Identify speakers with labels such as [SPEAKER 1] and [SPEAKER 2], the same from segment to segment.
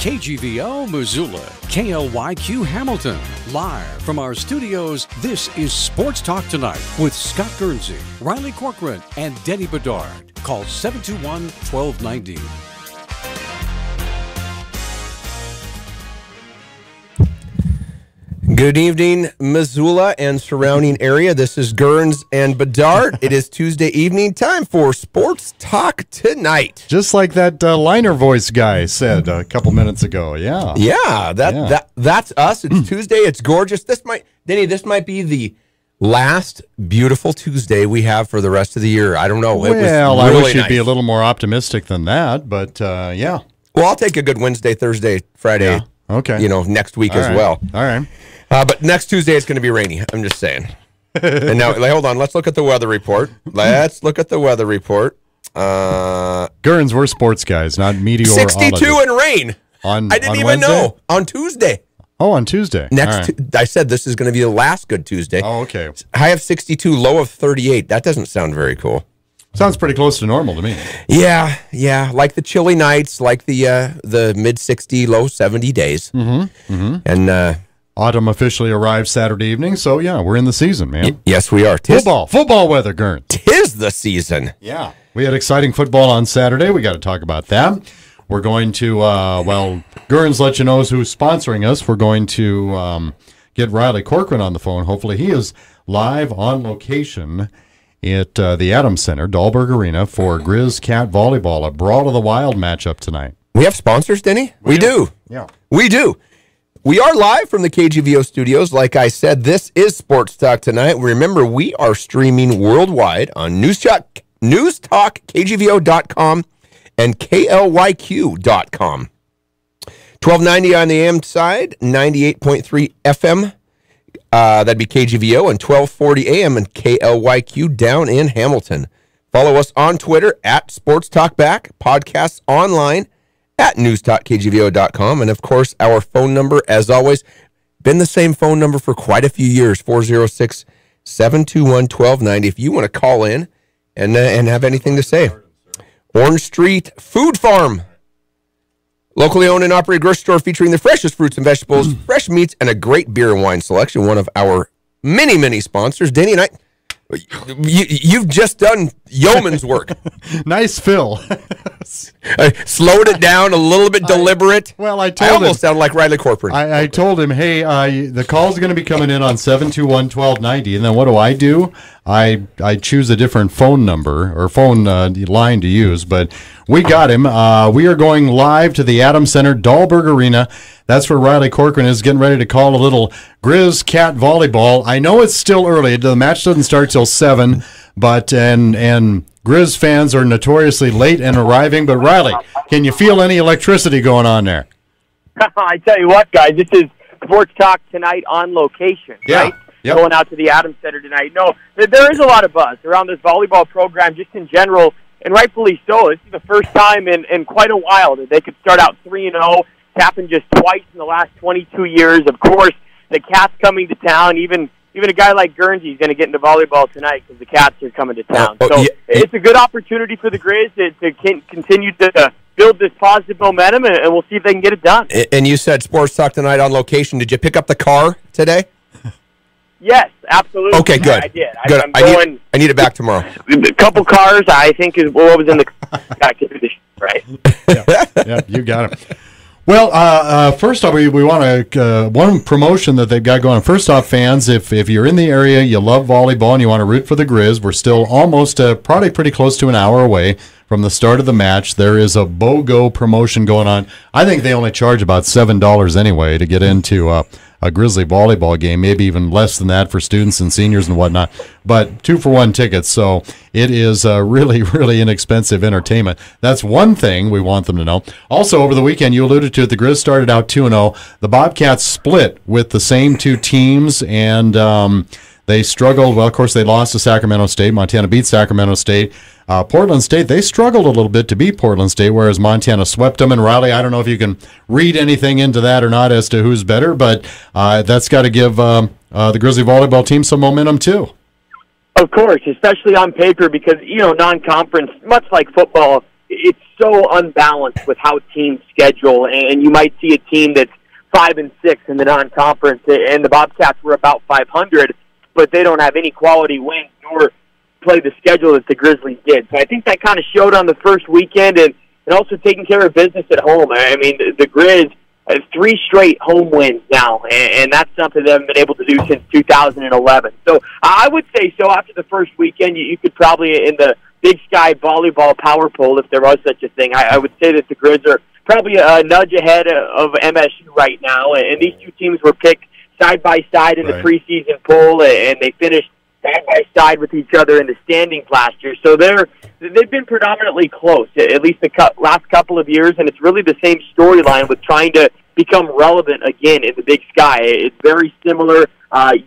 [SPEAKER 1] KGVO Missoula, KLYQ Hamilton. Live from our studios, this is Sports Talk Tonight with Scott Guernsey, Riley Corcoran, and Denny Bedard. Call 721-1290.
[SPEAKER 2] Good evening, Missoula and surrounding area. This is Gerns and Bedard. It is Tuesday evening, time for Sports Talk Tonight.
[SPEAKER 3] Just like that liner voice guy said a couple minutes ago. Yeah.
[SPEAKER 2] Yeah, that's us. It's Tuesday. It's gorgeous. This might be the last beautiful Tuesday we have for the rest of the year. I don't know.
[SPEAKER 3] Well, I wish you'd be a little more optimistic than that, but yeah.
[SPEAKER 2] Well, I'll take a good Wednesday, Thursday, Friday.
[SPEAKER 3] Yeah. Okay.
[SPEAKER 2] Next week as well.
[SPEAKER 3] All right.
[SPEAKER 2] But next Tuesday it's going to be rainy. I'm just saying. And now, hold on. Let's look at the weather report. Gerns,
[SPEAKER 3] we're sports guys, not meteorologists.
[SPEAKER 2] 62 and rain. I didn't even know. On Tuesday.
[SPEAKER 3] Oh, on Tuesday.
[SPEAKER 2] I said this is going to be the last good Tuesday.
[SPEAKER 3] Oh, okay.
[SPEAKER 2] High of 62, low of 38. That doesn't sound very cool.
[SPEAKER 3] Sounds pretty close to normal to me.
[SPEAKER 2] Yeah. Like the chilly nights, like the mid-60, low 70 days. And
[SPEAKER 3] autumn officially arrived Saturday evening, so yeah, we're in the season, man.
[SPEAKER 2] Yes, we are.
[SPEAKER 3] Football weather, Gern.
[SPEAKER 2] 'Tis the season.
[SPEAKER 3] Yeah. We had exciting football on Saturday. We got to talk about that. We're going to, Gern's let you know who's sponsoring us. We're going to get Riley Corcoran on the phone. Hopefully he is live on location at the Adams Center, Dahlberg Arena, for Grizz Cat Volleyball, a Brawl of the Wild matchup tonight.
[SPEAKER 2] We have sponsors, Denny? We do.
[SPEAKER 3] Yeah.
[SPEAKER 2] We do. We are live from the KGVO studios. Like I said, this is Sports Talk Tonight. Remember, we are streaming worldwide on Newstalk, KGVO.com, and KLYQ.com. 1290 on the AM side, 98.3 FM. That'd be KGVO, and 1240 AM and KLYQ down in Hamilton. Follow us on Twitter at Sports Talk Back, podcasts online at newstalkkgvo.com, and of course our phone number, as always, been the same phone number for quite a few years, 406-721-1290 if you want to call in and have anything to say. Orange Street Food Farm, locally owned and operated grocery store featuring the freshest fruits and vegetables, fresh meats, and a great beer and wine selection. One of our many sponsors. Danny and I, you've just done yeoman's work.
[SPEAKER 3] Nice fill.
[SPEAKER 2] I slowed it down a little bit, deliberate.
[SPEAKER 3] I almost
[SPEAKER 2] sounded like Riley Corcoran.
[SPEAKER 3] I told him, hey, the call's going to be coming in on 721-1290, and then what do? I choose a different phone number or phone line to use, but we got him. We are going live to the Adams Center, Dahlberg Arena. That's where Riley Corcoran is getting ready to call a little Grizz Cat Volleyball. I know it's still early. The match doesn't start till 7, but and Grizz fans are notoriously late in arriving. But Riley, can you feel any electricity going on there?
[SPEAKER 4] I tell you what, guys, this is Sports Talk Tonight on location, right?
[SPEAKER 3] Yep.
[SPEAKER 4] Going out to the Adams Center tonight. No, there is a lot of buzz around this volleyball program just in general, and rightfully so. This is the first time in quite a while that they could start out 3-0. It's happened just twice in the last 22 years. Of course, the Cats coming to town. Even a guy like Guernsey is going to get into volleyball tonight because the Cats are coming to town. It's a good opportunity for the Grizz to continue to build this positive momentum, and we'll see if they can get it done.
[SPEAKER 2] And you said Sports Talk Tonight on location. Did you pick up the car today?
[SPEAKER 4] Yes, absolutely.
[SPEAKER 2] Okay, good.
[SPEAKER 4] I did.
[SPEAKER 2] Good. I need it back tomorrow.
[SPEAKER 4] A couple cars, I think, is what was in the right?
[SPEAKER 3] Yeah, you got it. Well, first off, we want to one promotion that they've got going. First off, fans, if you're in the area, you love volleyball, and you want to root for the Grizz, we're still almost probably pretty close to an hour away from the start of the match. There is a BOGO promotion going on. I think they only charge about $7 anyway to get into a Grizzly volleyball game, maybe even less than that for students and seniors and whatnot, but 2-for-1 tickets, so it is really, really inexpensive entertainment. That's one thing we want them to know. Also, over the weekend, you alluded to it, the Grizz started out 2-0. The Bobcats split with the same two teams, and they struggled. Well, of course, they lost to Sacramento State. Montana beat Sacramento State. Portland State, they struggled a little bit to beat Portland State, whereas Montana swept them. And Riley, I don't know if you can read anything into that or not as to who's better, but that's got to give the Grizzly volleyball team some momentum too.
[SPEAKER 4] Of course, especially on paper because, non-conference, much like football, it's so unbalanced with how teams schedule, and you might see a team that's 5-6 in the non-conference, and the Bobcats were about 500, but they don't have any quality wins nor play the schedule that the Grizzlies did. So I think that kind of showed on the first weekend, and also taking care of business at home. I mean, the Grizz have 3 straight home wins now, and that's something they haven't been able to do since 2011. So I would say so after the first weekend, you could probably, in the Big Sky volleyball power poll, if there was such a thing, I would say that the Grizz are probably a nudge ahead of MSU right now, and these two teams were picked side by side in the preseason poll, and they finished side by side with each other in the standings last year. So they've been predominantly close, at least the last couple of years, and it's really the same storyline with trying to become relevant again in the Big Sky. It's very similar,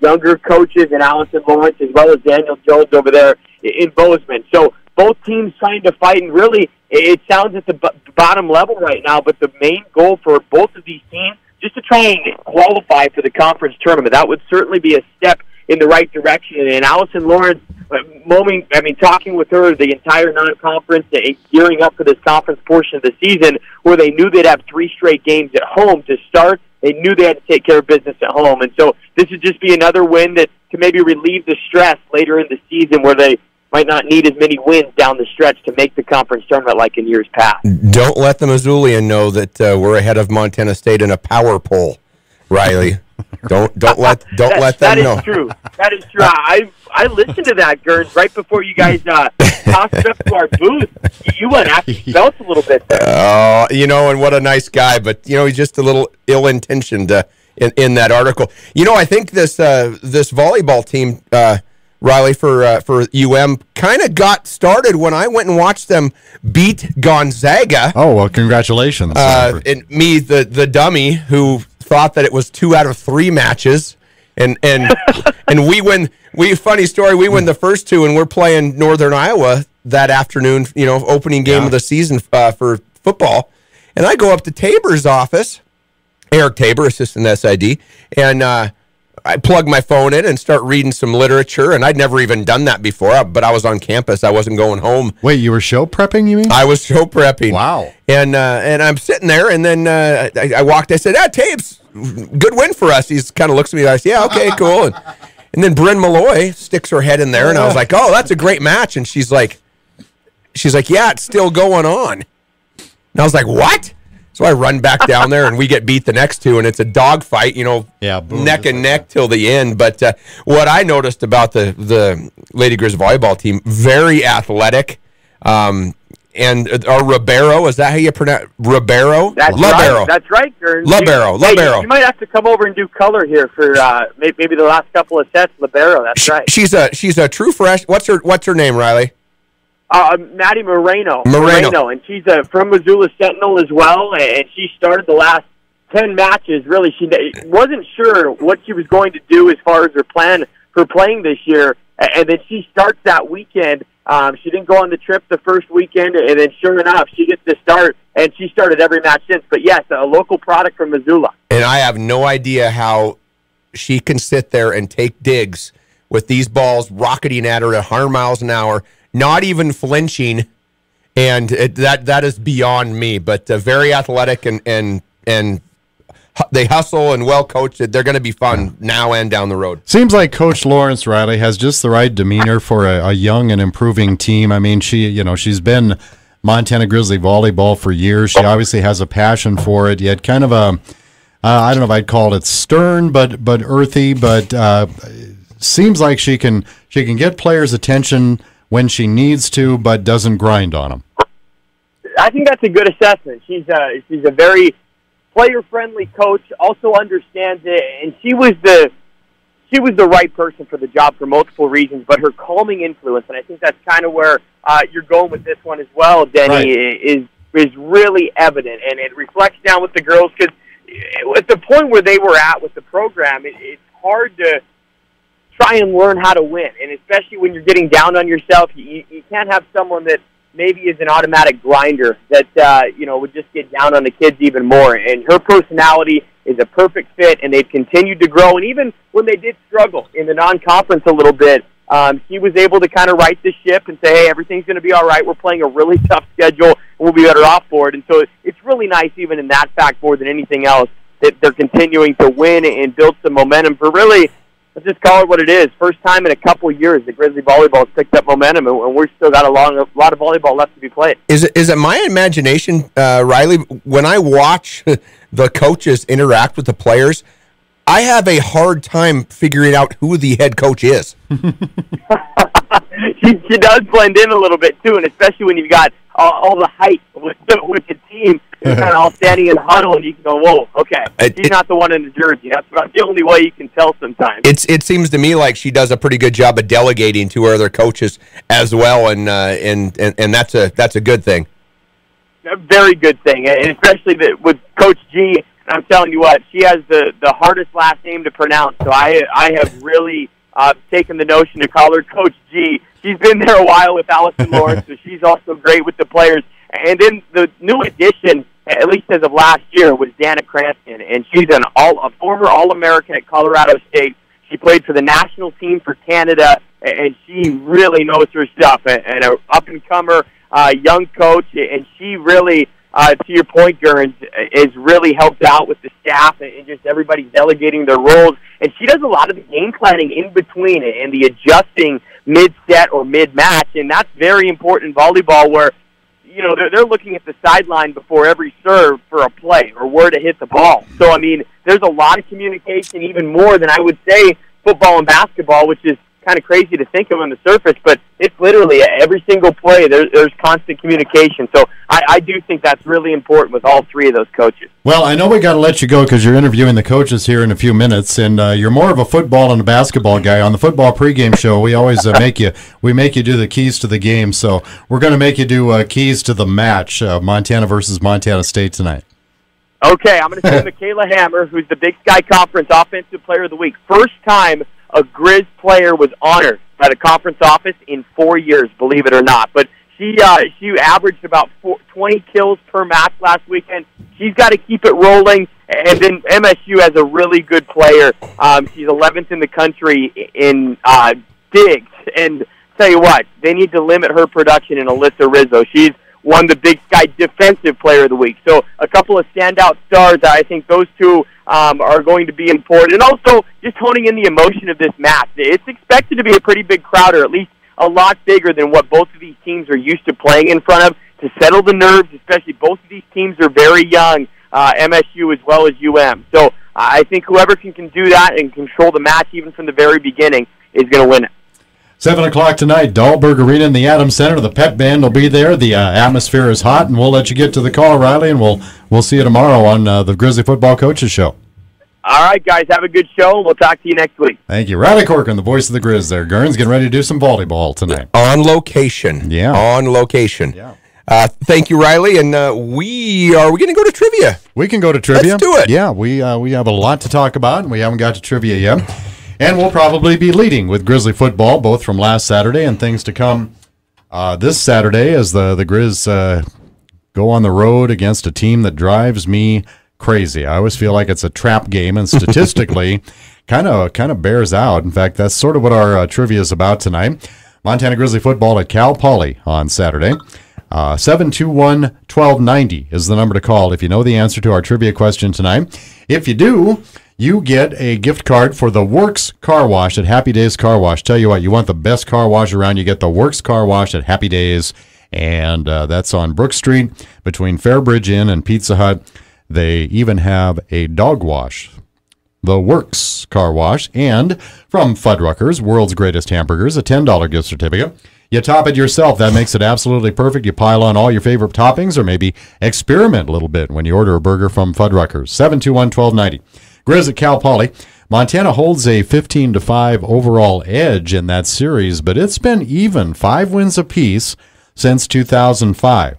[SPEAKER 4] younger coaches in Allison Lawrence as well as Daniel Jones over there in Bozeman. So both teams trying to fight, and really it sounds at the bottom level right now, but the main goal for both of these teams just to try and qualify for the conference tournament. That would certainly be a step in the right direction. And Allison Lawrence, talking with her the entire non-conference, gearing up for this conference portion of the season, where they knew they'd have 3 straight games at home to start. They knew they had to take care of business at home. And so this would just be another win that can maybe relieve the stress later in the season where they might not need as many wins down the stretch to make the conference tournament like in years past.
[SPEAKER 2] Don't let the Missoulian know that we're ahead of Montana State in a power poll, Riley. Don't let them know.
[SPEAKER 4] That is true. That is true. I listened to that, Gerns, right before you guys tossed it up to our booth. You went after Belts a little bit there.
[SPEAKER 2] And what a nice guy, but he's just a little ill-intentioned in that article. I think this volleyball team, Riley, for kind of got started when I went and watched them beat Gonzaga.
[SPEAKER 3] Oh, well, congratulations.
[SPEAKER 2] And me, the dummy, who thought that it was 2 out of 3 matches, and we win. Funny story, we win the first 2, and we're playing Northern Iowa that afternoon, opening game of the season for football. And I go up to Tabor's office, Eric Tabor, assistant SID, and I plug my phone in and start reading some literature, and I'd never even done that before, but I was on campus. I wasn't going home.
[SPEAKER 3] Wait, you were show prepping, you mean?
[SPEAKER 2] I was show prepping.
[SPEAKER 3] Wow.
[SPEAKER 2] And I'm sitting there, and then I walked. I said, Tabes, good win for us. He kind of looks at me, and I said, yeah, okay, cool. And then Bryn Malloy sticks her head in there, and I was like, oh, that's a great match. And she's like, yeah, it's still going on. And I was like, what? So I run back down there, and we get beat the next 2, and it's a dogfight, neck and neck till the end. But what I noticed about the Lady Grizz volleyball team, very athletic. And Ribeiro, is that how you pronounce Ribeiro?
[SPEAKER 4] That's right. That's right, Gern.
[SPEAKER 2] Libero.
[SPEAKER 4] You might have to come over and do color here for maybe the last couple of sets. Libero, that's right.
[SPEAKER 2] She's a true fresh. What's her name, Riley?
[SPEAKER 4] Maddie Moreno, and she's from Missoula Sentinel as well, and she started the last 10 matches. Really, she wasn't sure what she was going to do as far as her plan for playing this year, and then she starts that weekend. She didn't go on the trip the first weekend, and then sure enough, she gets to start, and she started every match since. But yes, a local product from Missoula. And
[SPEAKER 2] I have no idea how she can sit there and take digs with these balls rocketing at her at 100 miles an hour, not even flinching, and that is beyond me. But very athletic, and they hustle and well coached. They're going to be fun now and down the road.
[SPEAKER 3] Seems like Coach Lawrence Riley has just the right demeanor for a young and improving team. I mean, she's been Montana Grizzly volleyball for years. She obviously has a passion for it. Yet kind of I don't know if I'd call it stern, but earthy. But seems like she can get players' attention when she needs to, but doesn't grind on them.
[SPEAKER 4] I think that's a good assessment. She's a very player-friendly coach, also understands it, and she was the right person for the job for multiple reasons, but her calming influence, and I think that's kind of where you're going with this one as well, Denny, right, is really evident, and it reflects down with the girls, because at the point where they were at with the program, it's hard to try and learn how to win, and especially when you're getting down on yourself, you can't have someone that maybe is an automatic grinder that would just get down on the kids even more. And her personality is a perfect fit, and they've continued to grow. And even when they did struggle in the non-conference a little bit, he was able to kind of right the ship and say, hey, everything's going to be all right. We're playing a really tough schedule. We'll be better off for it. And so it's really nice, even in that fact more than anything else, that they're continuing to win and build some momentum for really, let's just call it what it is. First time in a couple years that Grizzly volleyball has picked up momentum, and we're still got a lot of volleyball left to be played.
[SPEAKER 2] Is it my imagination, Riley, when I watch the coaches interact with the players, I have a hard time figuring out who the head coach is.
[SPEAKER 4] She does blend in a little bit, too, and especially when you've got all the hype with the team. You're kind of all standing in the huddle, and you can go, whoa, okay. She's not the one in the jersey. That's about the only way you can tell sometimes.
[SPEAKER 2] It seems to me like she does a pretty good job of delegating to her other coaches as well, and that's a good thing.
[SPEAKER 4] A very good thing, and especially with Coach G. I'm telling you what, she has the hardest last name to pronounce, so I have really taken the notion to call her Coach G. She's been there a while with Allison Lawrence, so she's also great with the players. And then the new addition, at least as of last year, was Dana Cranston, and she's a former All-American at Colorado State. She played for the national team for Canada, and she really knows her stuff, and an up-and-comer young coach, and she really, to your point, Gurns, is really helped out with the staff and just everybody delegating their roles. And she does a lot of the game planning in between and the adjusting mid-set or mid-match, and that's very important in volleyball where, you know, they're looking at the sideline before every serve for a play or where to hit the ball. So, I mean, there's a lot of communication, even more than I would say football and basketball, which is kind of crazy to think of on the surface, but it's literally every single play, there's constant communication. So I do think that's really important with all three of those coaches.
[SPEAKER 3] Well, I know we got to let you go because you're interviewing the coaches here in a few minutes, and you're more of a football and a basketball guy. On the football pregame show, we always make you do the keys to the game. So we're going to make you do keys to the match, Montana versus Montana State tonight.
[SPEAKER 4] Okay, I'm going to say Michaela Hammer, who's the Big Sky Conference Offensive Player of the Week. First time a Grizz player was honored by the conference office in 4 years, believe it or not. But she averaged about 20 kills per match last weekend. She's got to keep it rolling. And then MSU has a really good player. She's 11th in the country in digs. And tell you what, they need to limit her production in Alyssa Rizzo. She's won the Big Sky Defensive Player of the Week. So a couple of standout stars. I think those two are going to be important. And also, just honing in the emotion of this match. It's expected to be a pretty big crowd, or at least a lot bigger than what both of these teams are used to playing in front of, to settle the nerves, especially both of these teams are very young, MSU as well as UM. So I think whoever can do that and control the match even from the very beginning is going to win it.
[SPEAKER 3] 7 o'clock tonight, Dahlberg Arena in the Adams Center. The pep band will be there. The atmosphere is hot, and we'll let you get to the call, Riley, and we'll see you tomorrow on the Grizzly Football Coaches Show.
[SPEAKER 4] All right, guys, have a good show. We'll talk to you next week.
[SPEAKER 3] Thank you. Riley Corcoran, the voice of the Grizz there. Gurns getting ready to do some volleyball tonight.
[SPEAKER 2] On location.
[SPEAKER 3] Yeah.
[SPEAKER 2] On location.
[SPEAKER 3] Yeah.
[SPEAKER 2] Thank you, Riley. And are we going to go to trivia?
[SPEAKER 3] We can go to trivia.
[SPEAKER 2] Let's do it.
[SPEAKER 3] Yeah, we have a lot to talk about, and we haven't got to trivia yet. And we'll probably be leading with Grizzly football, both from last Saturday and things to come this Saturday as the Grizz go on the road against a team that drives me crazy. I always feel like it's a trap game, and statistically kind of bears out. In fact, that's sort of what our trivia is about tonight. Montana Grizzly football at Cal Poly on Saturday. 721-1290 is the number to call if you know the answer to our trivia question tonight. If you do, you get a gift card for the Works Car Wash at Happy Days Car Wash. Tell you what, you want the best car wash around, you get the Works Car Wash at Happy Days, and that's on Brook Street between Fairbridge Inn and Pizza Hut. They even have a dog wash, the Works Car Wash, and from Fuddruckers, World's Greatest Hamburgers, a $10 gift certificate. You top it yourself. That makes it absolutely perfect. You pile on all your favorite toppings, or maybe experiment a little bit when you order a burger from Fuddruckers. 721-1290. Grizz at Cal Poly. Montana holds a 15-5 overall edge in that series, but it's been even, 5 wins apiece since 2005.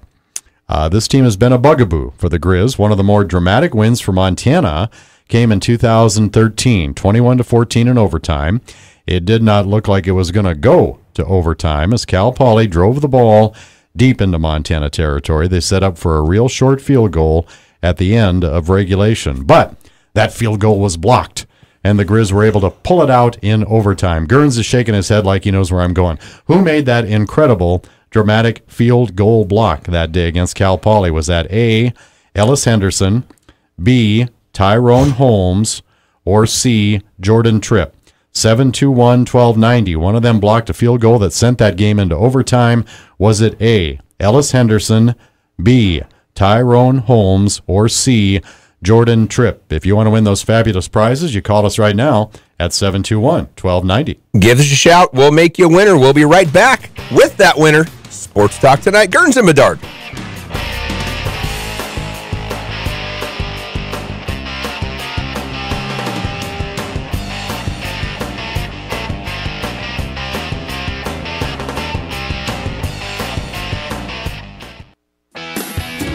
[SPEAKER 3] This team has been a bugaboo for the Grizz. One of the more dramatic wins for Montana came in 2013, 21-14 in overtime. It did not look like it was going to go to overtime as Cal Poly drove the ball deep into Montana territory. They set up for a real short field goal at the end of regulation, but that field goal was blocked. and the Grizz were able to pull it out in overtime. Gurns is shaking his head like he knows where I'm going. Who made that incredible, dramatic field goal block that day against Cal Poly? Was that A, Ellis Henderson, B, Tyrone Holmes, or C, Jordan Tripp? 721-1290. One of them blocked a field goal that sent that game into overtime. Was it A, Ellis Henderson, B, Tyrone Holmes, or C, Jordan Tripp? If you want to win those fabulous prizes, you call us right now at 721-1290.
[SPEAKER 2] Give us a shout. We'll make you a winner. We'll be right back with that winner. Sports Talk Tonight. Gurns and Bedard.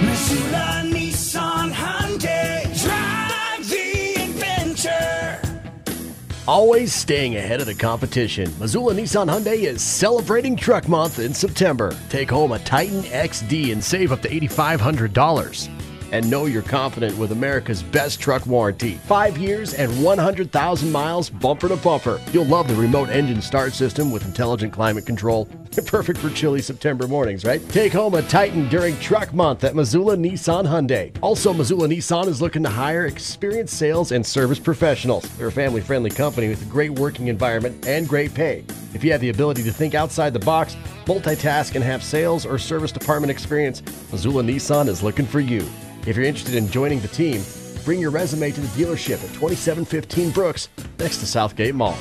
[SPEAKER 5] Missoula, Nissan, Hyundai, drive the adventure.
[SPEAKER 6] Always staying ahead of the competition, Missoula Nissan Hyundai is celebrating Truck Month in September. Take home a Titan XD and save up to $8,500. And know you're confident with America's best truck warranty. 5 years and 100,000 miles bumper to bumper. You'll love the remote engine start system with intelligent climate control. Perfect for chilly September mornings, right? Take home a Titan during Truck Month at Missoula Nissan Hyundai. Also, Missoula Nissan is looking to hire experienced sales and service professionals. They're a family-friendly company with a great working environment and great pay. If you have the ability to think outside the box, multitask, and have sales or service department experience, Missoula Nissan is looking for you. If you're interested in joining the team, bring your resume to the dealership at 2715 Brooks, next to Southgate Mall.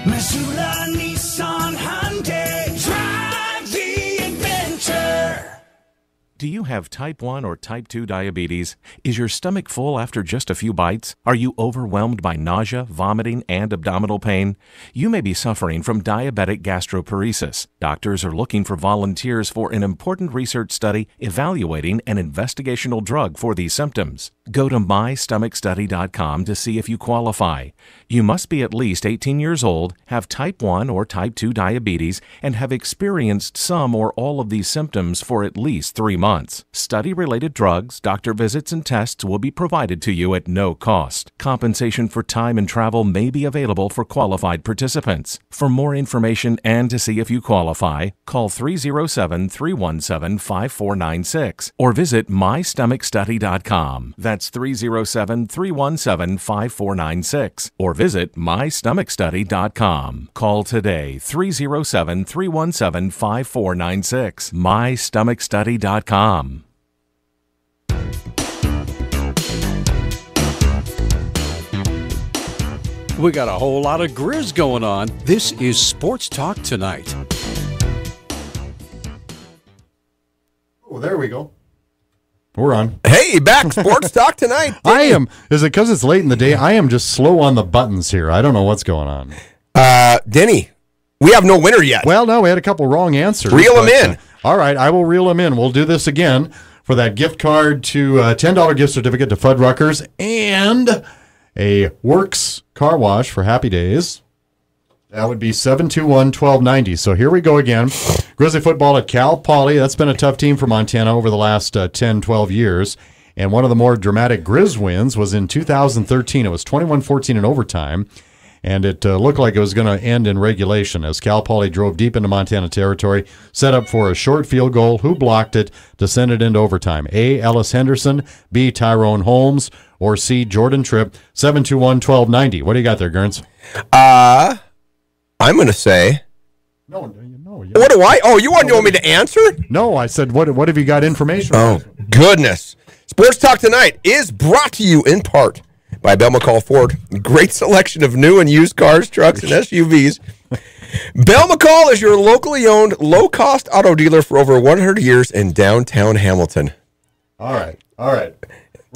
[SPEAKER 5] Missoula, Nissan, Hyundai, drive the adventure.
[SPEAKER 7] Do you have type 1 or type 2 diabetes? Is your stomach full after just a few bites? Are you overwhelmed by nausea, vomiting, and abdominal pain? You may be suffering from diabetic gastroparesis. Doctors are looking for volunteers for an important research study evaluating an investigational drug for these symptoms. Go to mystomachstudy.com to see if you qualify. You must be at least 18 years old, have type 1 or type 2 diabetes, and have experienced some or all of these symptoms for at least 3 months. Study-related drugs, doctor visits, and tests will be provided to you at no cost. Compensation for time and travel may be available for qualified participants. For more information and to see if you qualify, call 307-317-5496 or visit mystomachstudy.com. That's 307-317-5496 or visit mystomachstudy.com. Call today 307-317-5496. mystomachstudy.com.
[SPEAKER 1] We got a whole lot of Grizz going on. This is Sports Talk Tonight.
[SPEAKER 3] Oh, there we go. We're on.
[SPEAKER 2] Hey, back. Sports Talk Tonight.
[SPEAKER 3] I am. Is it because it's late in the day? I am just slow on the buttons here. I don't know what's going on.
[SPEAKER 2] Denny, we have no winner yet.
[SPEAKER 3] Well, no, we had a couple wrong answers.
[SPEAKER 2] Reel them in.
[SPEAKER 3] All right, I will reel them in. We'll do this again for that gift card to $10 gift certificate to Fuddruckers and a Works car wash for Happy Days. That would be 721-1290. So here we go again. Grizzly football at Cal Poly. That's been a tough team for Montana over the last 10, 12 years. And one of the more dramatic Grizz wins was in 2013. It was 21-14 in overtime. And it looked like it was going to end in regulation as Cal Poly drove deep into Montana territory, set up for a short field goal. Who blocked it to send it into overtime? A, Ellis Henderson, B, Tyrone Holmes, or C, Jordan Tripp. 721-1290. What do you got there, Gurns?
[SPEAKER 2] I'm going to say.
[SPEAKER 3] No.
[SPEAKER 2] What do I? Oh, you want me to answer?
[SPEAKER 3] No, I said, what have you got information
[SPEAKER 2] Oh, goodness. Sports Talk Tonight is brought to you in part by Bell McCall Ford. Great selection of new and used cars, trucks, and SUVs. Bell McCall is your locally owned, low-cost auto dealer for over 100 years in downtown Hamilton.
[SPEAKER 3] All right. We're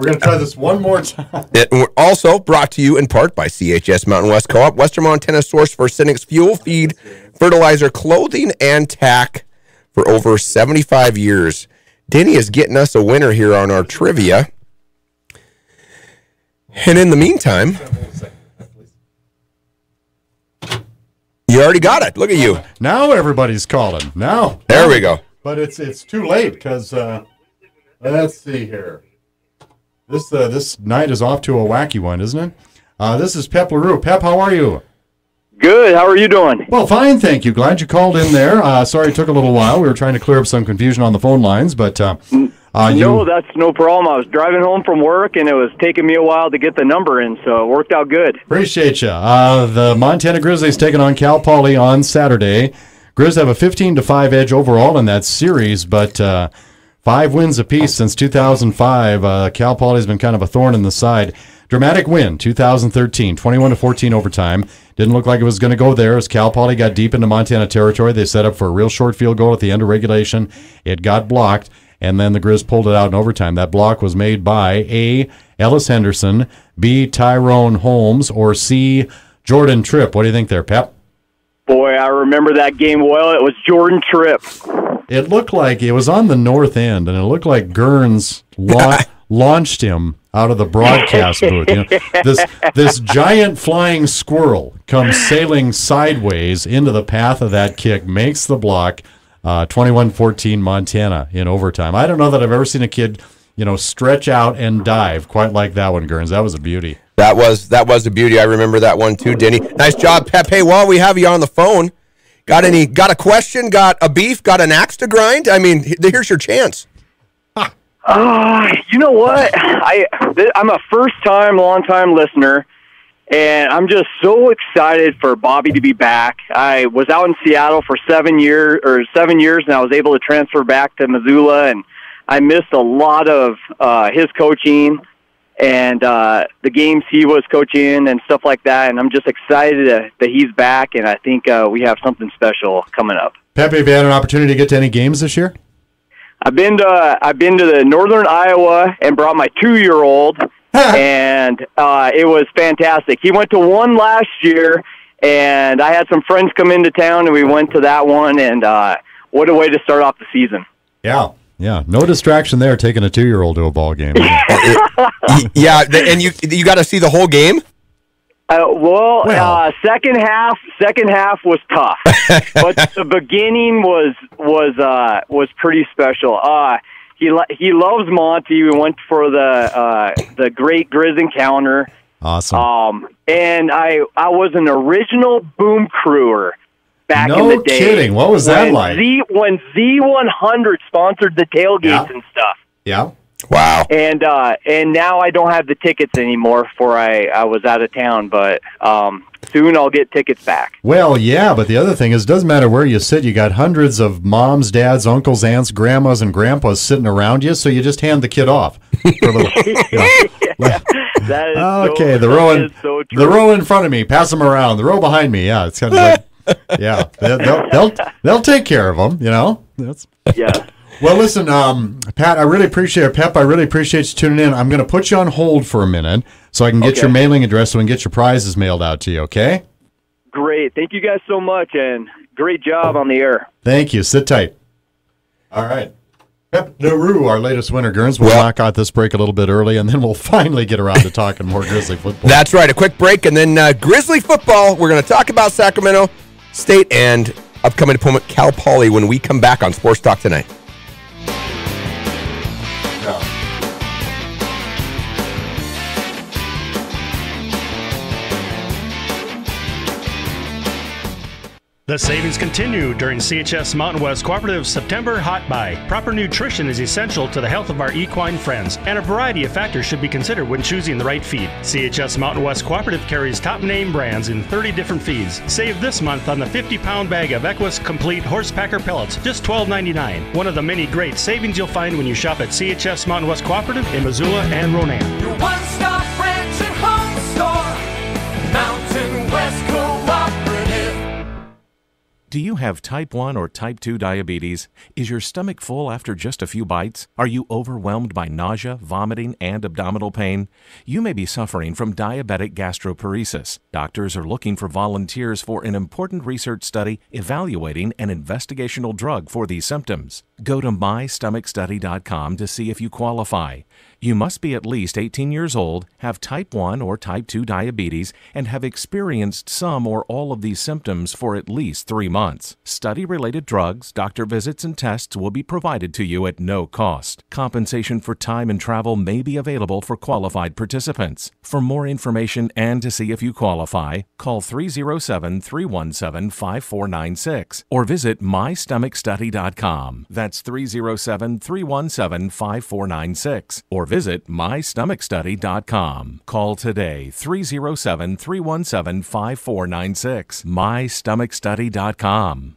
[SPEAKER 3] going to try this one more time.
[SPEAKER 2] We're also brought to you in part by CHS Mountain West Co-op, Western Montana's source for Cynic's fuel, feed, fertilizer, clothing, and tack for over 75 years. Denny is getting us a winner here on our trivia. And in the meantime, you already got it. Look at you.
[SPEAKER 3] Now everybody's calling. Now.
[SPEAKER 2] There we go.
[SPEAKER 3] But it's too late because, let's see here. This night is off to a wacky one, isn't it? This is Pep LaRue. Pep, how are you?
[SPEAKER 8] Good. How are you doing?
[SPEAKER 3] Well, fine, thank you. Glad you called in there. Sorry it took a little while. We were trying to clear up some confusion on the phone lines, but
[SPEAKER 8] no, that's no problem. I was driving home from work, and it was taking me a while to get the number in, so it worked out good.
[SPEAKER 3] Appreciate you. The Montana Grizzlies taking on Cal Poly on Saturday. Grizz have a 15-5 edge overall in that series, but 5 wins apiece since 2005. Cal Poly's been kind of a thorn in the side. Dramatic win, 2013, 21-14 overtime. Didn't look like it was going to go there as Cal Poly got deep into Montana territory. They set up for a real short field goal at the end of regulation. It got blocked, and then the Grizz pulled it out in overtime. That block was made by A, Ellis Henderson, B, Tyrone Holmes, or C, Jordan Tripp. What do you think there, Pep?
[SPEAKER 8] Boy, I remember that game well. It was Jordan Tripp.
[SPEAKER 3] It looked like it was on the north end, and it looked like Gurns launched him out of the broadcast booth. You know, this giant flying squirrel comes sailing sideways into the path of that kick, makes the block, 21-14 Montana in overtime. I don't know that I've ever seen a kid, stretch out and dive quite like that one, Gurns. That was a beauty.
[SPEAKER 2] That was a beauty. I remember that one too, Denny. Nice job, Pep. Hey, while we have you on the phone, got a question, got a beef, got an axe to grind? I mean, here's your chance.
[SPEAKER 8] You know what? I'm a first-time, long-time listener, and I'm just so excited for Bobby to be back. I was out in Seattle for 7 years, and I was able to transfer back to Missoula, and I missed a lot of his coaching and the games he was coaching and stuff like that. And I'm just excited that he's back, and I think we have something special coming up.
[SPEAKER 3] Pepe, have you had an opportunity to get to any games this year?
[SPEAKER 8] I've been to the Northern Iowa and brought my 2-year-old, and it was fantastic. He went to one last year, and I had some friends come into town, and we went to that one, and what a way to start off the season.
[SPEAKER 3] Yeah. Yeah, no distraction there taking a 2-year-old to a ball game.
[SPEAKER 2] Yeah, and you got to see the whole game?
[SPEAKER 8] Second half was tough, but the beginning was pretty special. He loves Monty. We went for the Great Grizz Encounter.
[SPEAKER 3] Awesome.
[SPEAKER 8] And I was an original boom crewer back in the day.
[SPEAKER 3] No kidding. What was that like?
[SPEAKER 8] When Z100 sponsored the tailgates and stuff.
[SPEAKER 3] Yeah.
[SPEAKER 2] Wow.
[SPEAKER 8] And now I don't have the tickets anymore for I was out of town, but soon I'll get tickets back.
[SPEAKER 3] Well, yeah, but the other thing is, it doesn't matter where you sit. You got hundreds of moms, dads, uncles, aunts, grandmas, and grandpas sitting around you, so you just hand the kid off. For a little,
[SPEAKER 8] That is
[SPEAKER 3] okay, the row in front of me, pass them around. The row behind me, yeah, it's kind of like, yeah, they'll take care of them,
[SPEAKER 8] Yeah.
[SPEAKER 3] Well, listen, Pat, I really appreciate it. Pep, I really appreciate you tuning in. I'm going to put you on hold for a minute so I can get your mailing address so we can get your prizes mailed out to you, okay?
[SPEAKER 8] Great. Thank you guys so much, and great job on the air.
[SPEAKER 3] Thank you. Sit tight. All right. Pep LaRue, our latest winner, Gurns. We'll knock out this break a little bit early, and then we'll finally get around to talking more Grizzly football.
[SPEAKER 2] That's right. A quick break, and then Grizzly football. We're going to talk about Sacramento State and upcoming opponent Cal Poly when we come back on Sports Talk Tonight.
[SPEAKER 9] The savings continue during CHS Mountain West Cooperative's September Hot Buy. Proper nutrition is essential to the health of our equine friends, and a variety of factors should be considered when choosing the right feed. CHS Mountain West Cooperative carries top name brands in 30 different feeds. Save this month on the 50-pound bag of Equus Complete Horsepacker Pellets, just $12.99. One of the many great savings you'll find when you shop at CHS Mountain West Cooperative in Missoula and Ronan.
[SPEAKER 5] Your one-stop ranch and home store, Mountain West Cooperative.
[SPEAKER 7] Do you have type 1 or type 2 diabetes? Is your stomach full after just a few bites? Are you overwhelmed by nausea, vomiting, and abdominal pain? You may be suffering from diabetic gastroparesis. Doctors are looking for volunteers for an important research study evaluating an investigational drug for these symptoms. Go to mystomachstudy.com to see if you qualify. You must be at least 18 years old, have type 1 or type 2 diabetes, and have experienced some or all of these symptoms for at least 3 months. Study-related drugs, doctor visits, and tests will be provided to you at no cost. Compensation for time and travel may be available for qualified participants. For more information and to see if you qualify, call 307-317-5496 or visit mystomachstudy.com. That's 307-317-5496 or visit mystomachstudy.com. Call today, 307-317-5496. mystomachstudy.com.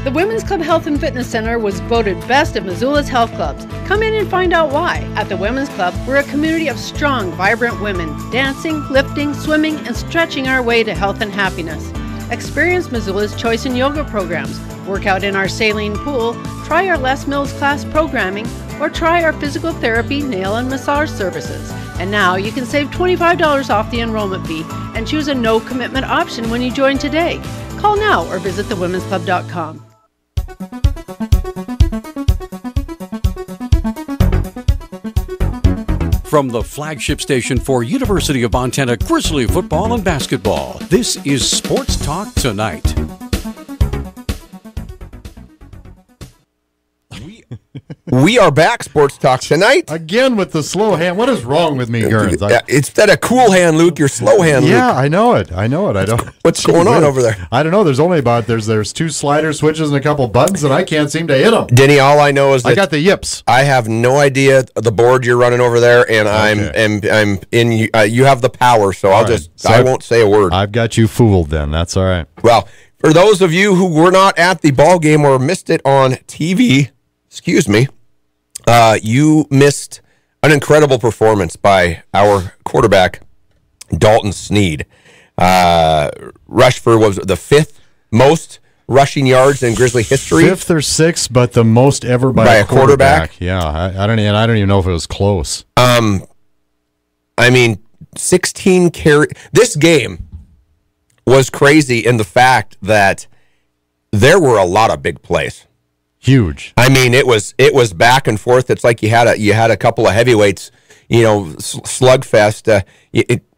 [SPEAKER 10] The Women's Club Health and Fitness Center was voted best of Missoula's health clubs. Come in and find out why. At the Women's Club, we're a community of strong, vibrant women, dancing, lifting, swimming, and stretching our way to health and happiness. Experience Missoula's choice in yoga programs, work out in our saline pool, try our Les Mills class programming, or try our physical therapy, nail, and massage services. And now you can save $25 off the enrollment fee and choose a no-commitment option when you join today. Call now or visit thewomensclub.com.
[SPEAKER 1] From the flagship station for University of Montana Grizzly football and basketball, this is Sports Talk Tonight.
[SPEAKER 2] We are back, Sports Talk Tonight.
[SPEAKER 3] Again with the slow hand. What is wrong with me, Gerns?
[SPEAKER 2] Instead of cool hand, Luke, you're slow hand, Luke.
[SPEAKER 3] Yeah, I know it. I don't.
[SPEAKER 2] What's going on over there?
[SPEAKER 3] I don't know. There's only there's 2 slider switches and a couple buttons, and I can't seem to hit them.
[SPEAKER 2] Denny, all I know is that
[SPEAKER 3] I got the yips.
[SPEAKER 2] I have no idea the board you're running over there, and
[SPEAKER 3] Okay.
[SPEAKER 2] I'm in. You have the power, so I won't say a word.
[SPEAKER 3] I've got you fooled. Then that's all right.
[SPEAKER 2] Well, for those of you who were not at the ball game or missed it on TV, excuse me, you missed an incredible performance by our quarterback, Dalton Sneed. Rushed for was the 5th most rushing yards in Grizzly history.
[SPEAKER 3] 5th or 6th, but the most ever by a quarterback. Yeah, I don't even know if it was close.
[SPEAKER 2] I mean, 16 carry. This game was crazy in the fact that there were a lot of big plays.
[SPEAKER 3] Huge.
[SPEAKER 2] I mean, it was back and forth. It's like you had a couple of heavyweights, slugfest.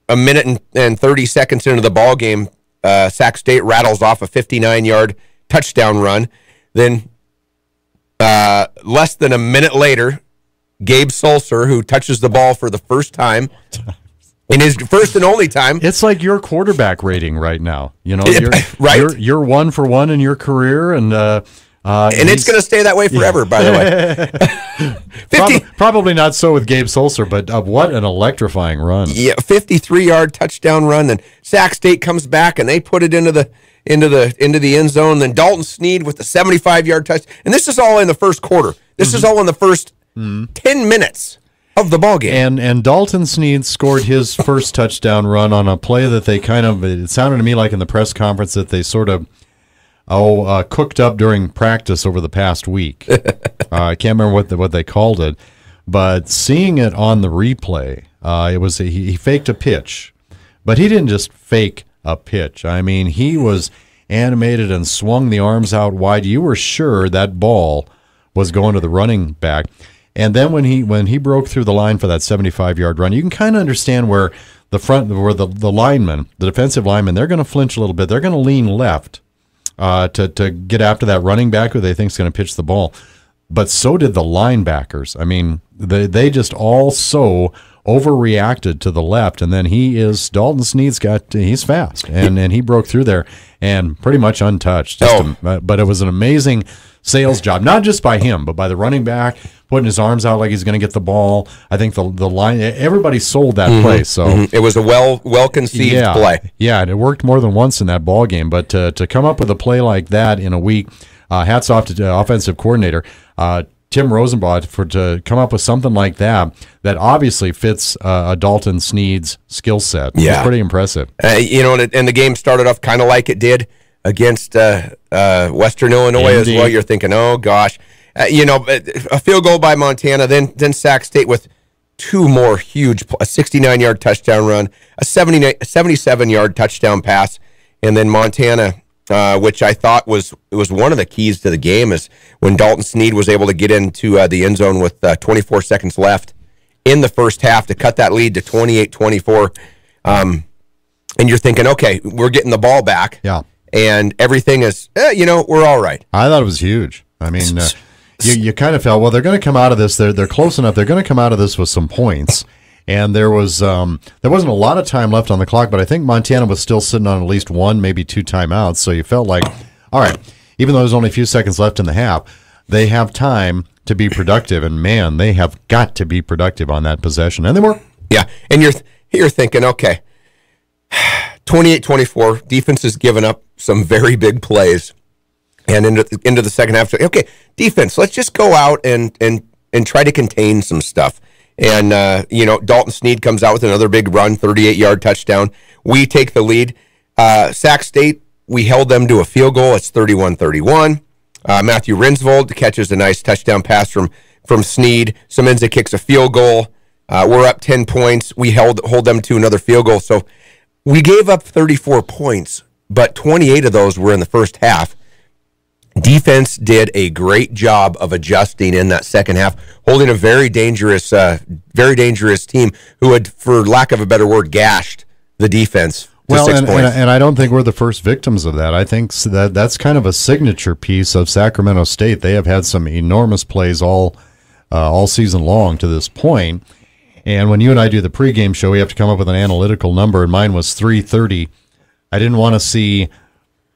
[SPEAKER 2] A minute and 30 seconds into the ball game, Sac State rattles off a 59-yard touchdown run. Then less than a minute later, Gabe Sulcer, who touches the ball for the first time in his first and only time.
[SPEAKER 3] It's like your quarterback rating right now. You're 1 for 1 in your career, and it's going to stay that way forever, by the way. Probably not so with Gabe Sulcer, but what an electrifying run.
[SPEAKER 2] Yeah, 53-yard touchdown run. Then Sac State comes back and they put it into the end zone. Then Dalton Sneed with the 75-yard touch. And this is all in the first quarter. This is all in the first 10 minutes of the ball game.
[SPEAKER 3] And Dalton Sneed scored his first touchdown run on a play that they it sounded to me like in the press conference that they sort of cooked up during practice over the past week. I can't remember what they called it, but seeing it on the replay, it was he faked a pitch, but he didn't just fake a pitch. I mean, he was animated and swung the arms out wide. You were sure that ball was going to the running back. And then when he broke through the line for that 75-yard run, you can kind of understand where the linemen, the defensive linemen, they're going to flinch a little bit. They're going to lean left. To get after that running back who they think is going to pitch the ball. But so did the linebackers. I mean, they just all so overreacted to the left. And then Dalton Sneed's he's fast. And he broke through there and pretty much untouched. But it was an amazing sales job, not just by him, but by the running back, putting his arms out like he's going to get the ball. I think the line, everybody sold that play. So
[SPEAKER 2] it was a well-conceived play.
[SPEAKER 3] Yeah, and it worked more than once in that ball game. But to come up with a play like that in a week, hats off to the offensive coordinator, Tim Rosenblatt, to come up with something like that obviously fits a Dalton Sneed's skill set.
[SPEAKER 2] Yeah.
[SPEAKER 3] It's pretty impressive.
[SPEAKER 2] And the game started off kind of like it did against Western Illinois as well. You're thinking, oh, gosh. A field goal by Montana, then Sac State with 2 more huge, a 69-yard touchdown run, a 77-yard touchdown pass, and then Montana, which I thought was one of the keys to the game, is when Dalton Sneed was able to get into the end zone with 24 seconds left in the first half to cut that lead to 28-24. And you're thinking, okay, we're getting the ball back.
[SPEAKER 3] Yeah.
[SPEAKER 2] And everything is, we're all right.
[SPEAKER 3] I thought it was huge. I mean, you kind of felt, well, they're going to come out of this. They're close enough. They're going to come out of this with some points. And there wasn't a lot of time left on the clock, but I think Montana was still sitting on at least one, maybe two timeouts. So you felt like, all right, even though there's only a few seconds left in the half, they have time to be productive. And man, they have got to be productive on that possession. And they were.
[SPEAKER 2] Yeah. And you're thinking, okay, 28-24, defense has given up some very big plays. And into the second half, okay, defense, let's just go out and try to contain some stuff. And, Dalton Sneed comes out with another big run, 38-yard touchdown. We take the lead. Sac State, we held them to a field goal. It's 31-31. Matthew Rinsvold catches a nice touchdown pass from Sneed. Semenza kicks a field goal. We're up 10 points. We hold them to another field goal. So we gave up 34 points, but 28 of those were in the first half. Defense did a great job of adjusting in that second half, holding a very dangerous team who had, for lack of a better word, gashed the defense to 6 points.
[SPEAKER 3] And I don't think we're the first victims of that. I think that's kind of a signature piece of Sacramento State. They have had some enormous plays all season long to this point. And when you and I do the pregame show, we have to come up with an analytical number, and mine was 330. I didn't want to see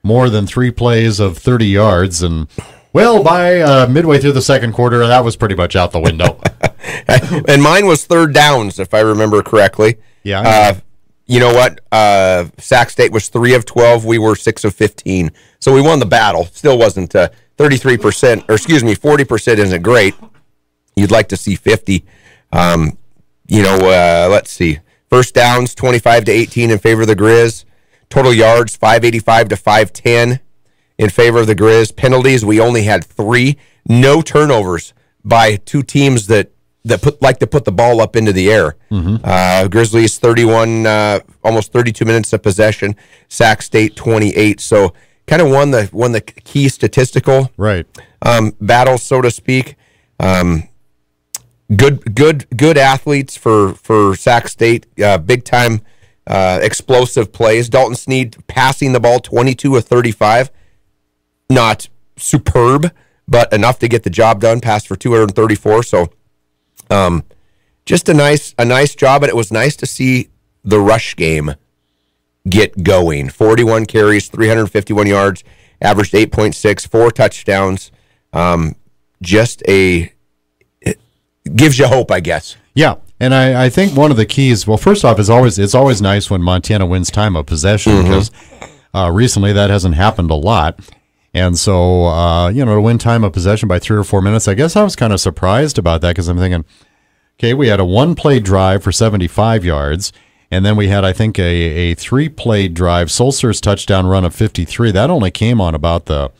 [SPEAKER 3] more than 3 plays of 30 yards. And, well, by midway through the second quarter, that was pretty much out the window.
[SPEAKER 2] And mine was third downs, if I remember correctly.
[SPEAKER 3] Yeah.
[SPEAKER 2] You know what? Sac State was 3 of 12. We were 6 of 15. So we won the battle. Still wasn't 33%, or excuse me, 40% isn't great. You'd like to see 50. Let's see. First downs, 25-18 in favor of the Grizz. Total yards, 585 to 510 in favor of the Grizz. Penalties, we only had 3. No turnovers by two teams that like to put the ball up into the air.
[SPEAKER 3] Mm-hmm.
[SPEAKER 2] Grizzlies 31, almost 32 minutes of possession. Sac State 28. So kind of won the key statistical battle, so to speak. Good athletes for Sac State. Big time. Explosive plays. Dalton Sneed passing the ball 22 of 35. Not superb, but enough to get the job done. Passed for 234. So just a nice job. And it was nice to see the rush game get going. 41 carries, 351 yards, averaged 8.6, 4 touchdowns. It gives you hope, I guess.
[SPEAKER 3] Yeah. And I think one of the keys, well, first off, it's always nice when Montana wins time of possession, because recently that hasn't happened a lot. And so, to win time of possession by 3 or 4 minutes, I guess I was kind of surprised about that, because I'm thinking, okay, we had a 1-play drive for 75 yards, and then we had, I think, a 3-play drive, Sulcer's touchdown run of 53. That only came on about the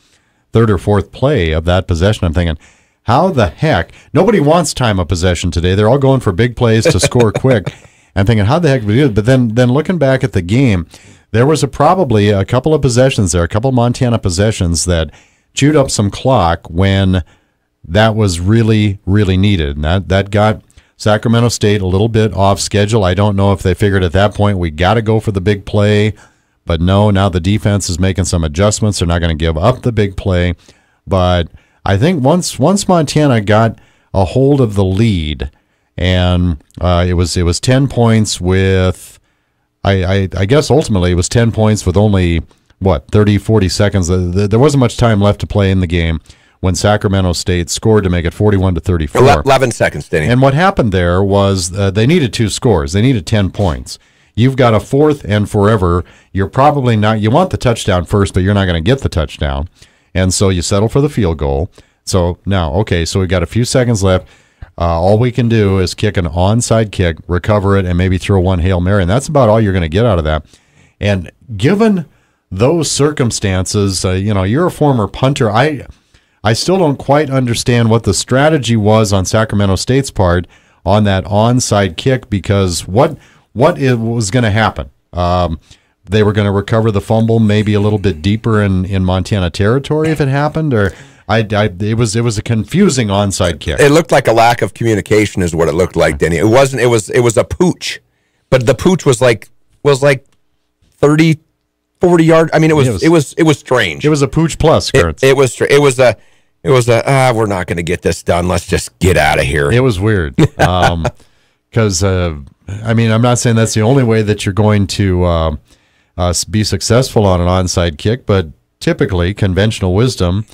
[SPEAKER 3] 3rd or 4th play of that possession. I'm thinking, how the heck? Nobody wants time of possession today. They're all going for big plays to score quick. I'm thinking, how the heck do we do it? But then looking back at the game, there was probably a couple of possessions there, a couple of Montana possessions that chewed up some clock when that was really, really needed. And that got Sacramento State a little bit off schedule. I don't know if they figured at that point we got to go for the big play. But no, now the defense is making some adjustments. They're not going to give up the big play. But I think once Montana got a hold of the lead, and it was 10 points with, I guess ultimately it was 10 points with only, 30, 40 seconds. There wasn't much time left to play in the game when Sacramento State scored to make it 41-34.
[SPEAKER 2] 11 seconds, Denny.
[SPEAKER 3] And what happened there was they needed 2 scores. They needed 10 points. You've got a 4th and forever. You're probably not, you want the touchdown first, but you're not going to get the touchdown. And so you settle for the field goal. So now, okay, so we've got a few seconds left. All we can do is kick an onside kick, recover it, and maybe throw one Hail Mary. And that's about all you're going to get out of that. And given those circumstances, you're a former punter. I still don't quite understand what the strategy was on Sacramento State's part on that onside kick, because what was going to happen? They were going to recover the fumble maybe a little bit deeper in Montana territory if it happened, or It was a confusing onside kick.
[SPEAKER 2] It looked like a lack of communication is what it looked like, Denny. It wasn't. It was a pooch, but the pooch was like 30, 40 yards. I mean, it was strange.
[SPEAKER 3] It was a pooch plus, Kurtz.
[SPEAKER 2] It was a we're not going to get this done. Let's just get out of here.
[SPEAKER 3] It was weird. Because I mean, I'm not saying that's the only way that you're going to be successful on an onside kick, but typically, conventional wisdom,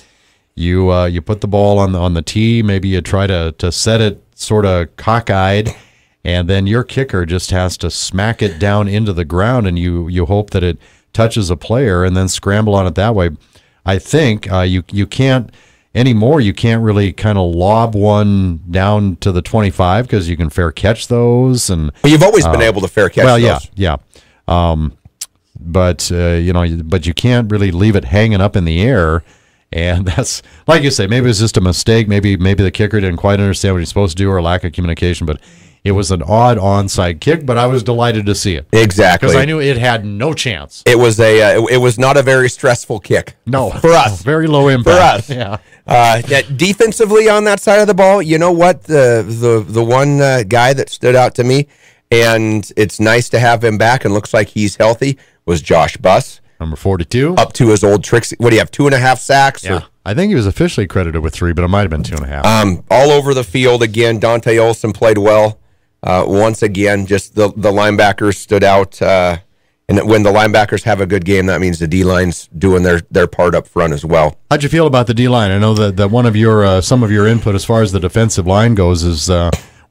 [SPEAKER 3] you put the ball on the tee. Maybe you try to set it sort of cockeyed, and then your kicker just has to smack it down into the ground, and you hope that it touches a player, and then scramble on it that way. I think you can't anymore. You can't really kind of lob one down to the 25 because you can fair catch those, and
[SPEAKER 2] you've always been able to fair catch.
[SPEAKER 3] Well,
[SPEAKER 2] those.
[SPEAKER 3] yeah. But you can't really leave it hanging up in the air. And that's, like you say, maybe it's just a mistake. Maybe the kicker didn't quite understand what he's supposed to do, or lack of communication. But it was an odd onside kick. But I was delighted to see it.
[SPEAKER 2] Exactly,
[SPEAKER 3] because I knew it had no chance.
[SPEAKER 2] It was it was not a very stressful kick.
[SPEAKER 3] No,
[SPEAKER 2] for us,
[SPEAKER 3] very low impact
[SPEAKER 2] for us. Yeah. Defensively on that side of the ball, you know what? The one guy that stood out to me, and it's nice to have him back, and looks like he's healthy, was Josh Buss.
[SPEAKER 3] Number 42.
[SPEAKER 2] Up to his old tricks. What do you have, 2.5 sacks?
[SPEAKER 3] Yeah. I think he was officially credited with 3, but it might have been 2.5.
[SPEAKER 2] All over the field again. Dante Olson played well. Once again, just the linebackers stood out. And when the linebackers have a good game, that means the D-line's doing their part up front as well.
[SPEAKER 3] How'd you feel about the D-line? I know that one of your some of your input as far as the defensive line goes is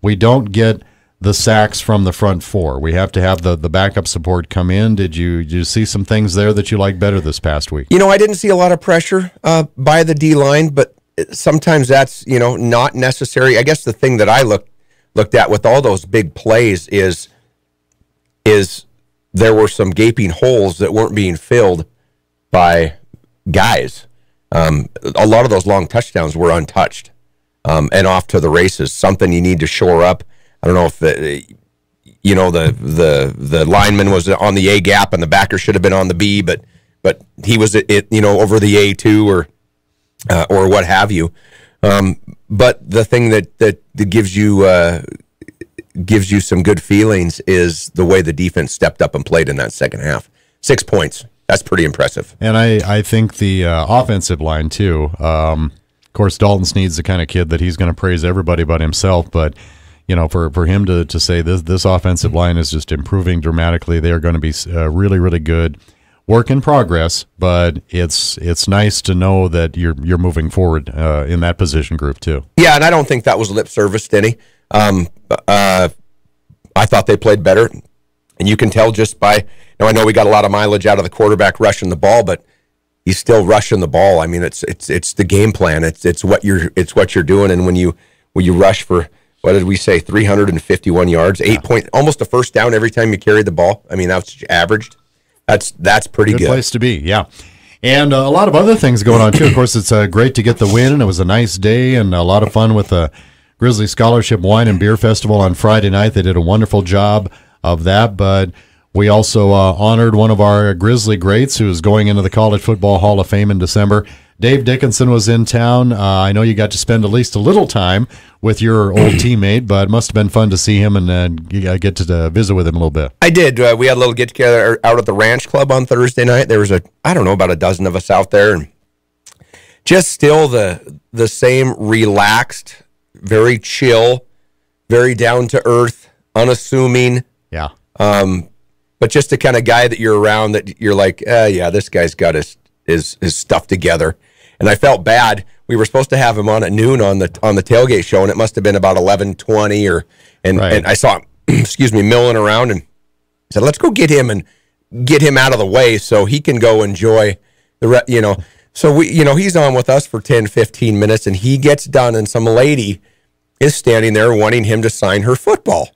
[SPEAKER 3] we don't get the sacks from the front four. We have to have the backup support come in. Did you see some things there that you liked better this past week?
[SPEAKER 2] I didn't see a lot of pressure by the D-line, but sometimes that's, not necessary. I guess the thing that I looked at with all those big plays is there were some gaping holes that weren't being filled by guys. A lot of those long touchdowns were untouched and off to the races, something you need to shore up. I don't know if the lineman was on the A gap and the backer should have been on the B, but he was over the A too, or what have you. But the thing that gives you some good feelings is the way the defense stepped up and played in that second half. 6 points. That's pretty impressive.
[SPEAKER 3] And I think the offensive line too. Of course, Dalton Sneed's the kind of kid that he's going to praise everybody but himself, but for him to say this offensive line is just improving dramatically, they are going to be really, really good. Work in progress, but it's nice to know that you're moving forward in that position group too.
[SPEAKER 2] Yeah, and I don't think that was lip service, Denny. I thought they played better, and you can tell just by. I know we got a lot of mileage out of the quarterback rushing the ball, but he's still rushing the ball. I mean, it's the game plan. It's what you're doing, and when you rush for. What did we say? 351 yards, 8 points, almost a first down every time you carried the ball. I mean, that's averaged. That's pretty good.
[SPEAKER 3] Good place to be, yeah. And a lot of other things going on too. Of course, it's great to get the win, and it was a nice day and a lot of fun with the Grizzly Scholarship Wine and Beer Festival on Friday night. They did a wonderful job of that, but we also honored one of our Grizzly greats who is going into the College Football Hall of Fame in December. Dave Dickenson was in town. I know you got to spend at least a little time with your old teammate, but it must have been fun to see him and get to visit with him a little bit.
[SPEAKER 2] I did. We had a little get-together out at the Ranch Club on Thursday night. There was about a dozen of us out there, and just still the same relaxed, very chill, very down-to-earth, unassuming.
[SPEAKER 3] Yeah.
[SPEAKER 2] But just the kind of guy that you're around that you're like, yeah, this guy's got his stuff together. And I felt bad. We were supposed to have him on at noon on the tailgate show, and it must have been about 11:20 and I saw him, milling around, and I said, let's go get him out of the way so he can go enjoy the So he's on with us for 10-15 minutes, and he gets done, and some lady is standing there wanting him to sign her football.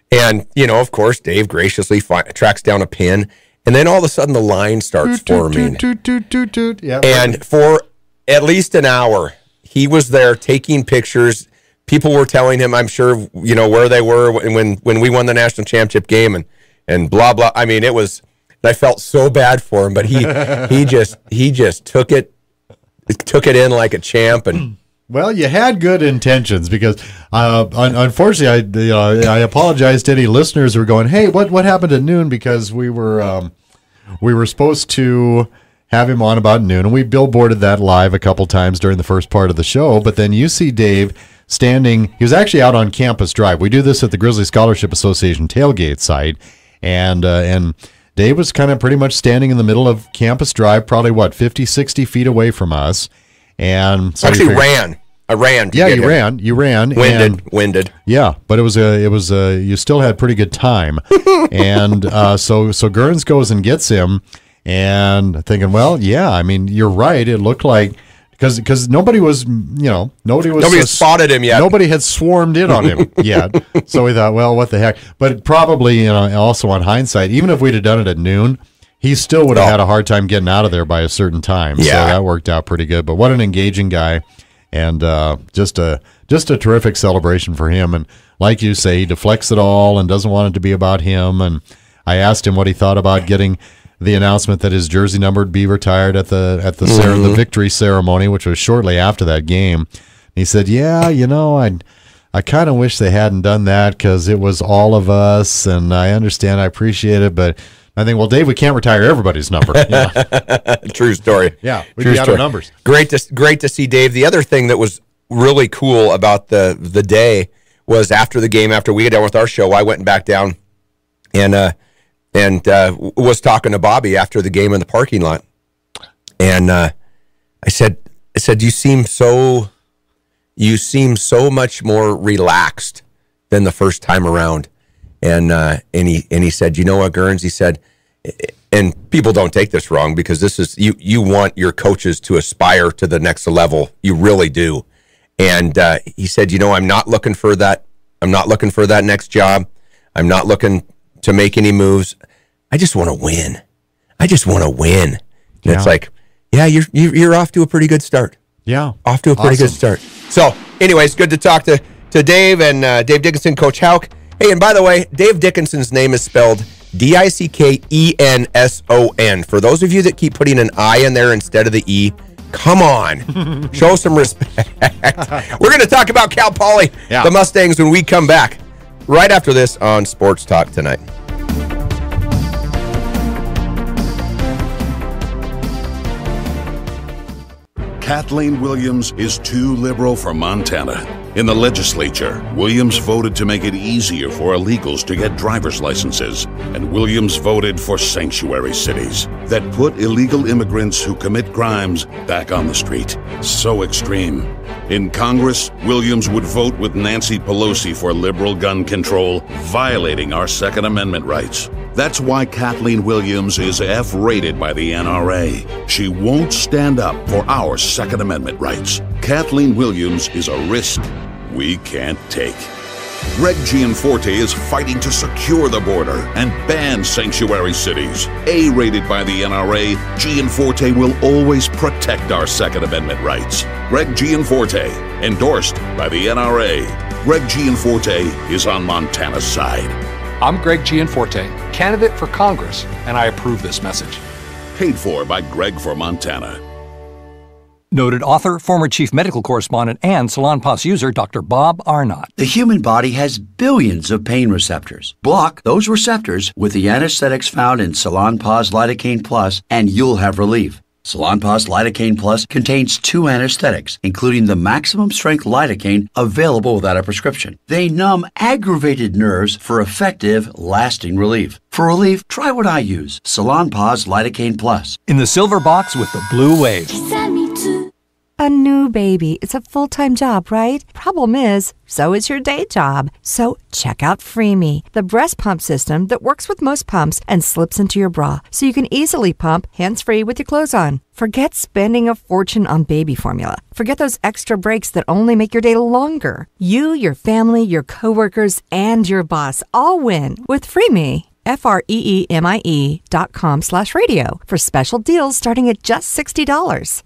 [SPEAKER 2] And, of course, Dave graciously tracks down a pin, and then all of a sudden the line starts forming.
[SPEAKER 3] Yeah,
[SPEAKER 2] and for at least an hour, he was there taking pictures. People were telling him, I'm sure, where they were when we won the national championship game and blah, blah. I mean, I felt so bad for him, but he just took it took it in like a champ. And
[SPEAKER 3] well, you had good intentions because, unfortunately, I apologize to any listeners who were going, "Hey, what happened at noon?" Because we were supposed to have him on about noon, and we billboarded that live a couple times during the first part of the show. But then you see Dave standing. He was actually out on Campus Drive. We do this at the Grizzlies Scholarship Association tailgate site, and Dave was kind of pretty much standing in the middle of Campus Drive, probably 50, 60 feet away from us. And so
[SPEAKER 2] actually ran. I ran.
[SPEAKER 3] Yeah, you ran. You ran.
[SPEAKER 2] Winded.
[SPEAKER 3] Yeah, but it was you still had pretty good time. And so Gurns goes and gets him, and thinking, well, yeah, I mean, you're right. It looked like because nobody had
[SPEAKER 2] spotted him yet.
[SPEAKER 3] Nobody had swarmed in on him yet. So we thought, well, what the heck? But probably, also on hindsight, even if we'd have done it at noon, he still would have had a hard time getting out of there by a certain time.
[SPEAKER 2] Yeah.
[SPEAKER 3] So that worked out pretty good. But what an engaging guy, and just a terrific celebration for him. And like you say, he deflects it all and doesn't want it to be about him. And I asked him what he thought about getting the announcement that his jersey number would be retired at the victory ceremony, which was shortly after that game. He said, "Yeah, I kind of wish they hadn't done that because it was all of us, and I understand, I appreciate it, but." I think, well, Dave, we can't retire everybody's number.
[SPEAKER 2] True story.
[SPEAKER 3] Yeah, we'd be out of numbers.
[SPEAKER 2] Great to see Dave. The other thing that was really cool about the day was after the game, after we got done with our show, I went back down and was talking to Bobby after the game in the parking lot, and I said, you seem so much more relaxed than the first time around. And he said, you know what, Gurns? He said, and people don't take this wrong because this is you want your coaches to aspire to the next level. You really do. And he said, I'm not looking for that. I'm not looking for that next job. I'm not looking to make any moves. I just want to win. And it's like, yeah, you're off to a pretty good start.
[SPEAKER 3] Yeah,
[SPEAKER 2] off to a pretty good start. So, anyways, good to talk to Dave and Dave Dickenson, Coach Houck. Hey, and by the way, Dave Dickinson's name is spelled Dickenson. For those of you that keep putting an I in there instead of the E, come on. Show some respect. We're going to talk about Cal Poly, the Mustangs, when we come back right after this on Sports Talk Tonight.
[SPEAKER 11] Kathleen Williams is too liberal for Montana. In the legislature, Williams voted to make it easier for illegals to get driver's licenses, and Williams voted for sanctuary cities that put illegal immigrants who commit crimes back on the street. So extreme. In Congress, Williams would vote with Nancy Pelosi for liberal gun control, violating our Second Amendment rights. That's why Kathleen Williams is F-rated by the NRA. She won't stand up for our Second Amendment rights. Kathleen Williams is a risk we can't take. Greg Gianforte is fighting to secure the border and ban sanctuary cities. A-rated by the NRA, Gianforte will always protect our Second Amendment rights. Greg Gianforte, endorsed by the NRA. Greg Gianforte is on Montana's side.
[SPEAKER 12] I'm Greg Gianforte, candidate for Congress, and I approve this message.
[SPEAKER 11] Paid for by Greg for Montana.
[SPEAKER 13] Noted author, former chief medical correspondent, and Salonpas user Dr. Bob Arnott.
[SPEAKER 14] The human body has billions of pain receptors. Block those receptors with the anesthetics found in Salonpas Lidocaine Plus, and you'll have relief. Salonpas Lidocaine Plus contains 2 anesthetics, including the maximum strength lidocaine available without a prescription. They numb aggravated nerves for effective, lasting relief. For relief, try what I use, Salonpas Lidocaine Plus.
[SPEAKER 13] In the silver box with the blue wave.
[SPEAKER 15] A new baby. It's a full-time job, right? Problem is, so is your day job. So check out FreeMe, the breast pump system that works with most pumps and slips into your bra, so you can easily pump hands-free with your clothes on. Forget spending a fortune on baby formula. Forget those extra breaks that only make your day longer. You, your family, your coworkers, and your boss all win with FreeMe. FREEMIE.com/radio for special deals starting at just $60.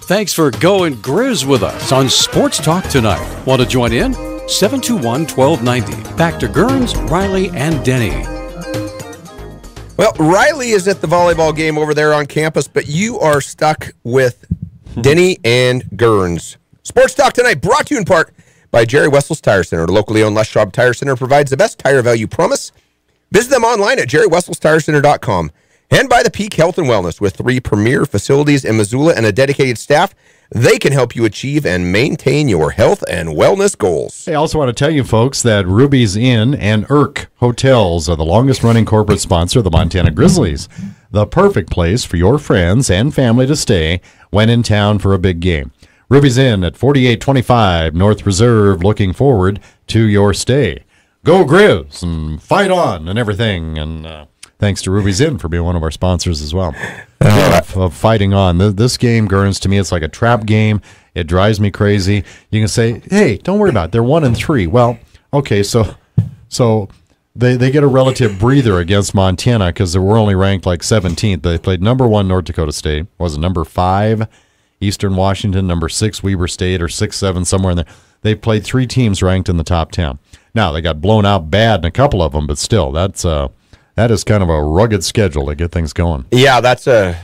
[SPEAKER 1] Thanks for going Grizz with us on Sports Talk tonight. Want to join in? 721-1290. Back to Gurns, Riley, and Denny.
[SPEAKER 2] Well, Riley is at the volleyball game over there on campus, but you are stuck with Denny and Gurns. Sports Talk tonight brought to you in part by Jerry Wessel's Tire Center. The locally owned Les Schwab Tire Center provides the best tire value promise. Visit them online at jerrywesselstirecenter.com. And by the Peak Health and Wellness. With 3 premier facilities in Missoula and a dedicated staff, they can help you achieve and maintain your health and wellness goals.
[SPEAKER 3] I also want to tell you, folks, that Ruby's Inn and Irk Hotels are the longest-running corporate sponsor of the Montana Grizzlies. The perfect place for your friends and family to stay when in town for a big game. Ruby's Inn at 4825 North Reserve, looking forward to your stay. Go Grizz and fight on and everything. And thanks to Ruby's Inn for being one of our sponsors as well. Of fighting on. This game, Gurns, to me, it's like a trap game. It drives me crazy. You can say, hey, don't worry about it. They're 1-3. Well, okay, so they get a relative breather against Montana because they were only ranked like 17th. They played number 1 North Dakota State. Was it number 5 Eastern Washington, number 6 Weber State, or 6-7, somewhere in there. They played 3 teams ranked in the top 10. Now, they got blown out bad in a couple of them, but still, that is kind of a rugged schedule to get things going.
[SPEAKER 2] Yeah, that's a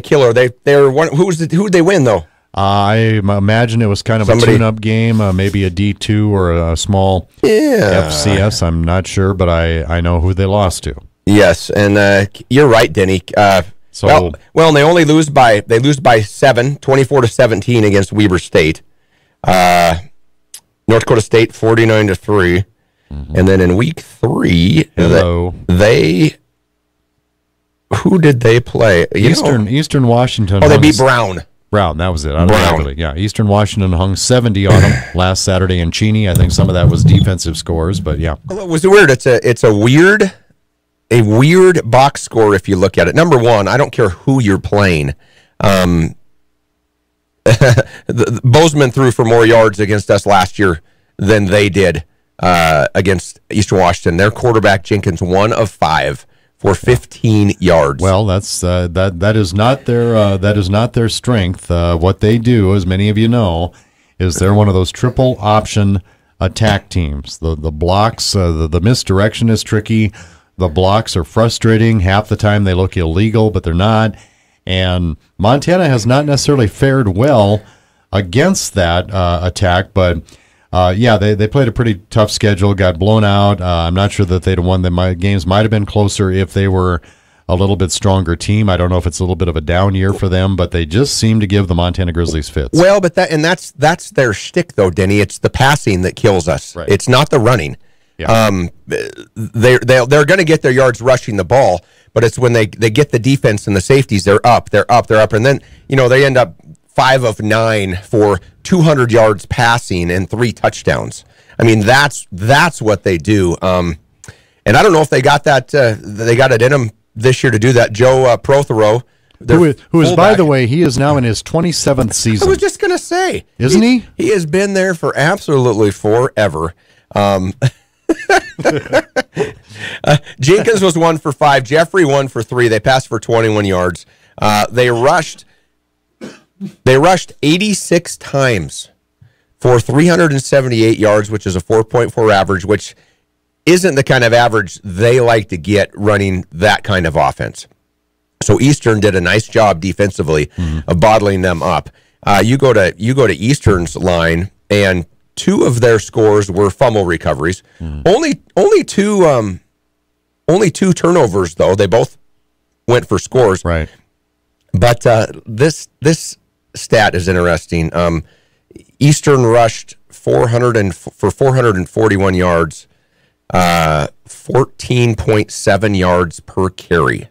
[SPEAKER 2] killer. They're one. Who'd they win though?
[SPEAKER 3] I imagine it was kind of a tune-up game, maybe a D2 or a small FCS. I'm not sure, but I know who they lost to.
[SPEAKER 2] Yes, and you're right, Denny. Well, and they only lose by 7, 24-17 against Weber State. North Dakota State 49-3. And then in week 3, they who did they play?
[SPEAKER 3] Eastern Washington.
[SPEAKER 2] Oh, they beat Brown.
[SPEAKER 3] Brown, that was it. Yeah, Eastern Washington hung 70 on them last Saturday in Cheney. I think some of that was defensive scores, but yeah.
[SPEAKER 2] Well, it was weird. It's a weird box score if you look at it. Number 1, I don't care who you're playing. Bozeman threw for more yards against us last year than they did against Eastern Washington. Their quarterback Jenkins 1 of 5 for 15 yards.
[SPEAKER 3] Well, that's that is not their strength. What they do, as many of you know, is they're one of those triple option attack teams. The blocks, the misdirection is tricky. The blocks are frustrating. Half the time they look illegal, but they're not. And Montana has not necessarily fared well against that attack, but they played a pretty tough schedule, got blown out. I'm not sure that they'd have won. Games might have been closer if they were a little bit stronger team. I don't know if it's a little bit of a down year for them, but they just seem to give the Montana Grizzlies fits.
[SPEAKER 2] Well, but that's their shtick, though, Denny. It's the passing that kills us. Right. It's not the running. Yeah. They're going to get their yards rushing the ball, but it's when they get the defense and the safeties, they're up, and then they end up 5 of 9 for 200 yards passing and 3 touchdowns. I mean, that's what they do. And I don't know if they got that. They got it in them this year to do that. Joe Prothero,
[SPEAKER 3] who is, by the way, he is now in his 27th season.
[SPEAKER 2] I was just going to say,
[SPEAKER 3] isn't he?
[SPEAKER 2] He has been there for absolutely forever. Jenkins was 1 for 5. Jeffrey 1 for 3. They passed for 21 yards. They rushed 86 times for 378 yards, which is a 4.4 average, which isn't the kind of average they like to get running that kind of offense. So Eastern did a nice job defensively of bottling them up. You go to Eastern's line, and 2 of their scores were fumble recoveries. Only two turnovers, though. They both went for scores.
[SPEAKER 3] Right.
[SPEAKER 2] But this stat is interesting. Eastern rushed for 441 yards, 14.7 yards per carry.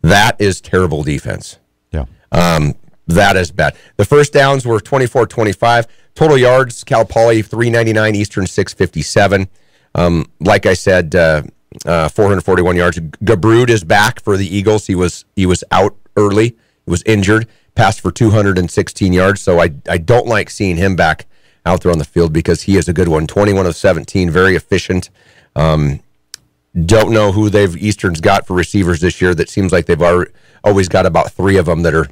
[SPEAKER 2] That is terrible defense.
[SPEAKER 3] Yeah.
[SPEAKER 2] That is bad. The first downs were 24-25. Total yards, Cal Poly 399, Eastern 657. Like I said, 441 yards. Gabrud is back for the Eagles. He was out early. He was injured. Passed for 216 yards. So I don't like seeing him back out there on the field because he is a good one. 21 of 17, very efficient. Don't know who Eastern's got for receivers this year. That seems like they've always got about 3 of them that are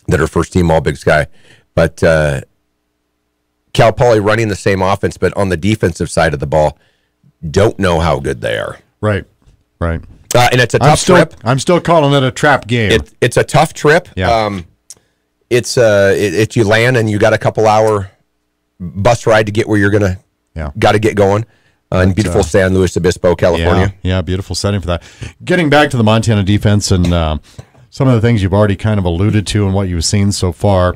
[SPEAKER 2] that are first team All Big Sky. But Cal Poly running the same offense, but on the defensive side of the ball, don't know how good they are.
[SPEAKER 3] Right. And
[SPEAKER 2] it's a tough trip.
[SPEAKER 3] I'm still calling it a trap game.
[SPEAKER 2] It's a tough trip.
[SPEAKER 3] Yeah.
[SPEAKER 2] It's you land and you got a couple hour bus ride to get where you're gonna got to get going. In beautiful San Luis Obispo, California.
[SPEAKER 3] Yeah, beautiful setting for that. Getting back to the Montana defense and some of the things you've already kind of alluded to and what you've seen so far,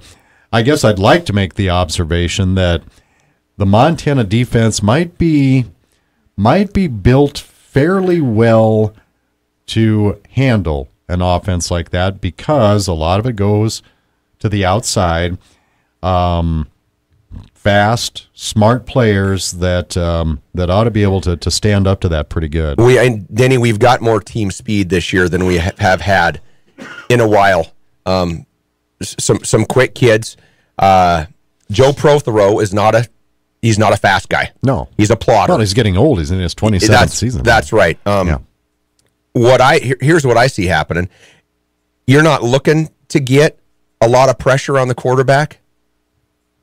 [SPEAKER 3] I guess I'd like to make the observation that the Montana defense might be built fairly well to handle an offense like that because a lot of it goes to the outside. Fast, smart players that ought to be able to stand up to that pretty good.
[SPEAKER 2] Denny, we've got more team speed this year than we have had in a while. Some quick kids. Joe Prothero is not a fast guy.
[SPEAKER 3] No,
[SPEAKER 2] he's a plotter.
[SPEAKER 3] Well, he's getting old. He's in his 27th season.
[SPEAKER 2] That's right. Here's what I see happening. You're not looking to get a lot of pressure on the quarterback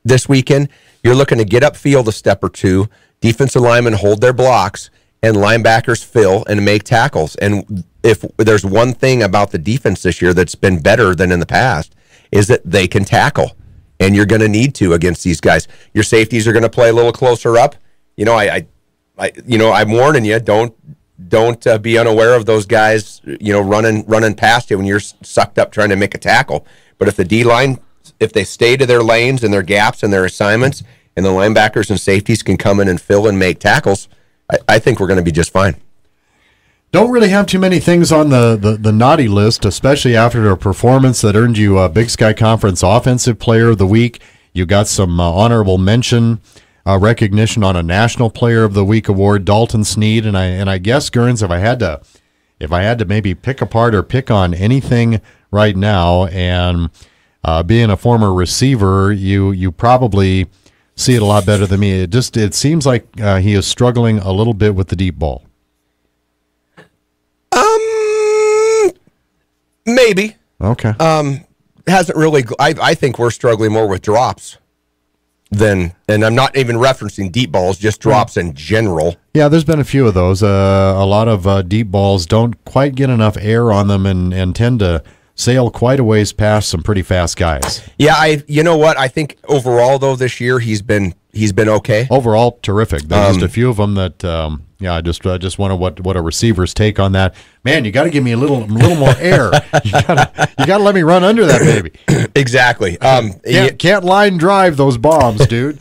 [SPEAKER 2] this weekend. You're looking to get upfield a step or two, defensive linemen hold their blocks, and linebackers fill and make tackles. And if there's one thing about the defense this year that's been better than in the past, is that they can tackle. And you're going to need to against these guys. Your safeties are going to play a little closer up. I'm warning you, don't be unaware of those guys, running past you when you're sucked up trying to make a tackle. But if the D-line, if they stay to their lanes and their gaps and their assignments, and the linebackers and safeties can come in and fill and make tackles, I think we're going to be just fine.
[SPEAKER 3] Don't really have too many things on the naughty list, especially after a performance that earned you a Big Sky Conference Offensive Player of the Week. You got some honorable mention recognition on a National Player of the Week award, Dalton Sneed, and I guess, Gurns, if I had to maybe pick apart or pick on anything right now, and being a former receiver, you probably see it a lot better than me. It seems like he is struggling a little bit with the deep ball.
[SPEAKER 2] Maybe.
[SPEAKER 3] Okay.
[SPEAKER 2] Hasn't really. I think we're struggling more with drops than, and I'm not even referencing deep balls, just drops in general.
[SPEAKER 3] Yeah, there's been a few of those. A lot of deep balls don't quite get enough air on them and tend to sail quite a ways past some pretty fast guys.
[SPEAKER 2] Yeah, you know what? I think overall though this year he's been okay.
[SPEAKER 3] Overall, terrific. There's just a few of them that. I just wonder what a receiver's take on that. Man, you got to give me a little more air. You got to let me run under that baby.
[SPEAKER 2] Exactly.
[SPEAKER 3] Can't line drive those bombs, dude.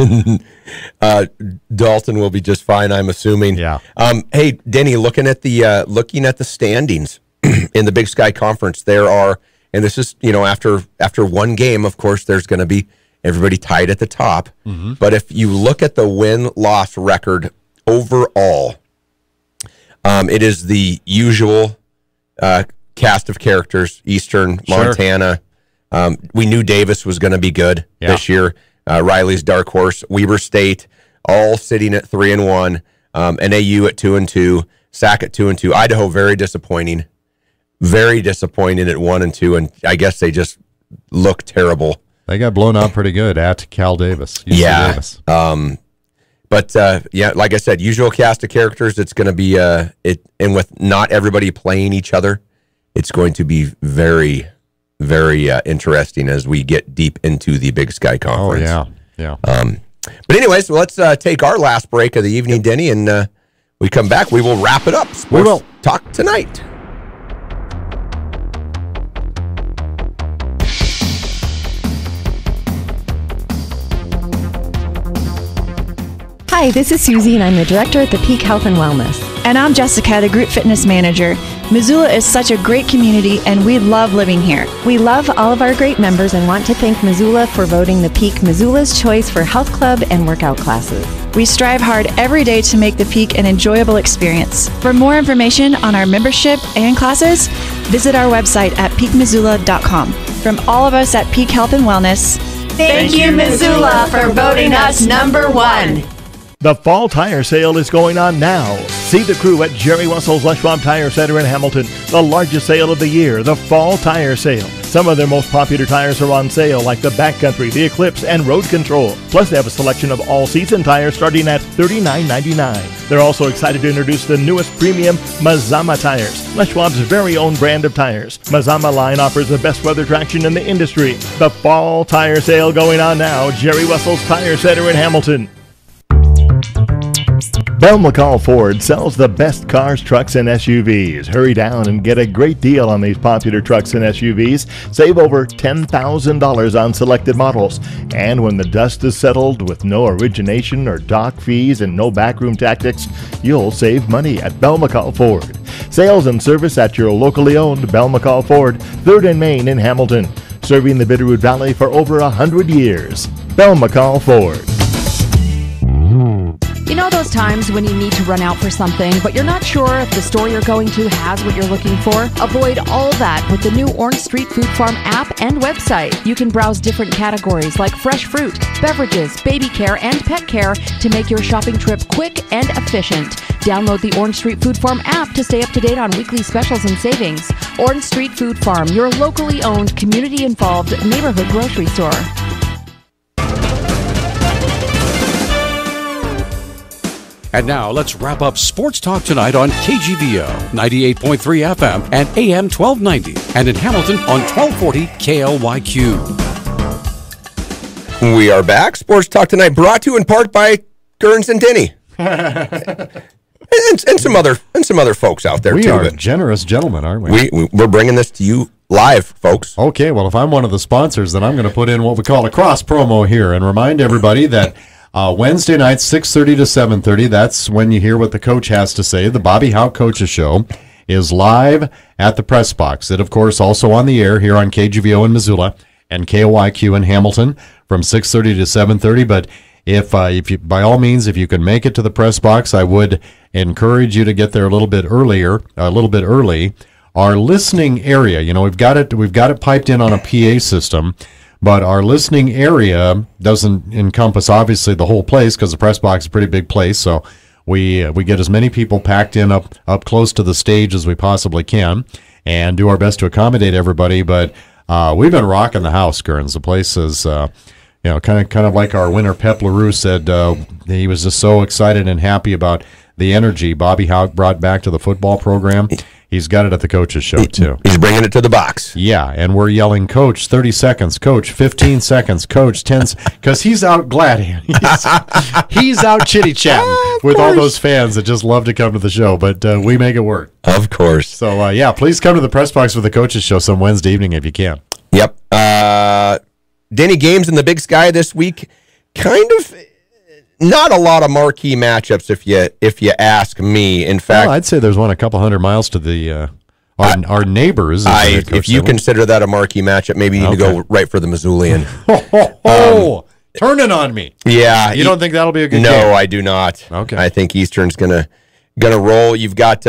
[SPEAKER 2] Dalton will be just fine, I'm assuming.
[SPEAKER 3] Yeah.
[SPEAKER 2] Hey, Denny, looking at the standings in the Big Sky Conference, there are, and this is after one game, of course, there's going to be everybody tied at the top. Mm-hmm. But if you look at the win-loss record overall. It is the usual cast of characters, Eastern, Montana. Sure. We knew Davis was going to be good this year. Riley's dark horse. Weber State, all sitting at 3-1. NAU at 2-2. Sac at 2-2. Idaho, very disappointing. Very disappointing at 1-2. And I guess they just look terrible.
[SPEAKER 3] They got blown out pretty good at Cal Davis.
[SPEAKER 2] Davis. But like I said, usual cast of characters. It's going to be and with not everybody playing each other, it's going to be very, very interesting as we get deep into the Big Sky Conference.
[SPEAKER 3] Oh yeah.
[SPEAKER 2] But anyways, let's take our last break of the evening, Denny, and we come back. We will wrap it up. Sports Talk Tonight.
[SPEAKER 16] Hi, this is Susie, and I'm the director at the Peak Health and Wellness.
[SPEAKER 17] And I'm Jessica, the Group Fitness Manager. Missoula is such a great community, and we love living here.
[SPEAKER 16] We love all of our great members and want to thank Missoula for voting the Peak Missoula's choice for health club and workout classes.
[SPEAKER 17] We strive hard every day to make the Peak an enjoyable experience. For more information on our membership and classes, visit our website at peakmissoula.com. From all of us at Peak Health and Wellness,
[SPEAKER 18] thank you, Missoula, for voting us #1.
[SPEAKER 19] The fall tire sale is going on now. See the crew at Jerry Russell's Les Schwab Tire Center in Hamilton. The largest sale of the year, the fall tire sale. Some of their most popular tires are on sale, like the Backcountry, the Eclipse, and Road Control. Plus, they have a selection of all-season tires starting at $39.99. They're also excited to introduce the newest premium Mazama tires, Les Schwab's very own brand of tires. Mazama line offers the best weather traction in the industry. The fall tire sale going on now. Jerry Wessel's Tire Center in Hamilton. Bell McCall Ford sells the best cars, trucks, and SUVs. Hurry down and get a great deal on these popular trucks and SUVs. Save over $10,000 on selected models. And when the dust is settled with no origination or dock fees and no backroom tactics, you'll save money at Bell McCall Ford. Sales and service at your locally owned Bell McCall Ford, 3rd and Main in Hamilton. Serving the Bitterroot Valley for over 100 years. Bell McCall Ford.
[SPEAKER 20] You know those times when you need to run out for something, but you're not sure if the store you're going to has what you're looking for? Avoid all that with the new Orange Street Food Farm app and website. You can browse different categories like fresh fruit, beverages, baby care, and pet care to make your shopping trip quick and efficient. Download the Orange Street Food Farm app to stay up to date on weekly specials and savings. Orange Street Food Farm, your locally owned, community-involved neighborhood grocery store.
[SPEAKER 1] And now let's wrap up Sports Talk Tonight on KGVO 98.3 FM and AM 1290, and in Hamilton on 1240 KLYQ.
[SPEAKER 2] We are back. Sports Talk Tonight brought to you in part by Kearns and Denny. and some other folks out there,
[SPEAKER 3] we
[SPEAKER 2] too.
[SPEAKER 3] We are generous gentlemen, aren't we?
[SPEAKER 2] We're bringing this to you live, folks.
[SPEAKER 3] Okay, well, if I'm one of the sponsors, then I'm going to put in what we call a cross promo here and remind everybody that Wednesday nights, 6:30 to 7:30, that's when you hear what the coach has to say. The Bobby Howe Coaches Show is live at the Press Box. It, of course, also on the air here on KGVO in Missoula and KOIQ in Hamilton from 6:30 to 7:30. But if you, by all means, if you can make it to the Press Box, I would encourage you to get there a little bit early. Our listening area, we've got it piped in on a PA system. But our listening area doesn't encompass, obviously, the whole place because the Press Box is a pretty big place. So we get as many people packed in up close to the stage as we possibly can and do our best to accommodate everybody. But we've been rocking the house, Kearns. The place is, kind of like our winner, Pep LaRue, said he was just so excited and happy about the energy Bobby Howe brought back to the football program. He's got it at the coaches show, too.
[SPEAKER 2] He's bringing it to the box.
[SPEAKER 3] Yeah, and we're yelling, Coach, 30 seconds, Coach, 15 seconds, Coach, 10, because he's out glad. He's out chitty-chatting with all those fans that just love to come to the show, but we make it work.
[SPEAKER 2] Of course.
[SPEAKER 3] So, please come to the Press Box for the coaches show some Wednesday evening if you can.
[SPEAKER 2] Yep. Denny, games in the Big Sky this week, kind of... Not a lot of marquee matchups, if you ask me. In fact,
[SPEAKER 3] I'd say there's one a couple hundred miles to the our neighbors.
[SPEAKER 2] If you consider that a marquee matchup, maybe you need to go right for the Missoulian.
[SPEAKER 3] Turn it on me.
[SPEAKER 2] Yeah,
[SPEAKER 3] you don't think that'll be a good game?
[SPEAKER 2] No, I do not.
[SPEAKER 3] Okay,
[SPEAKER 2] I think Eastern's gonna roll. You've got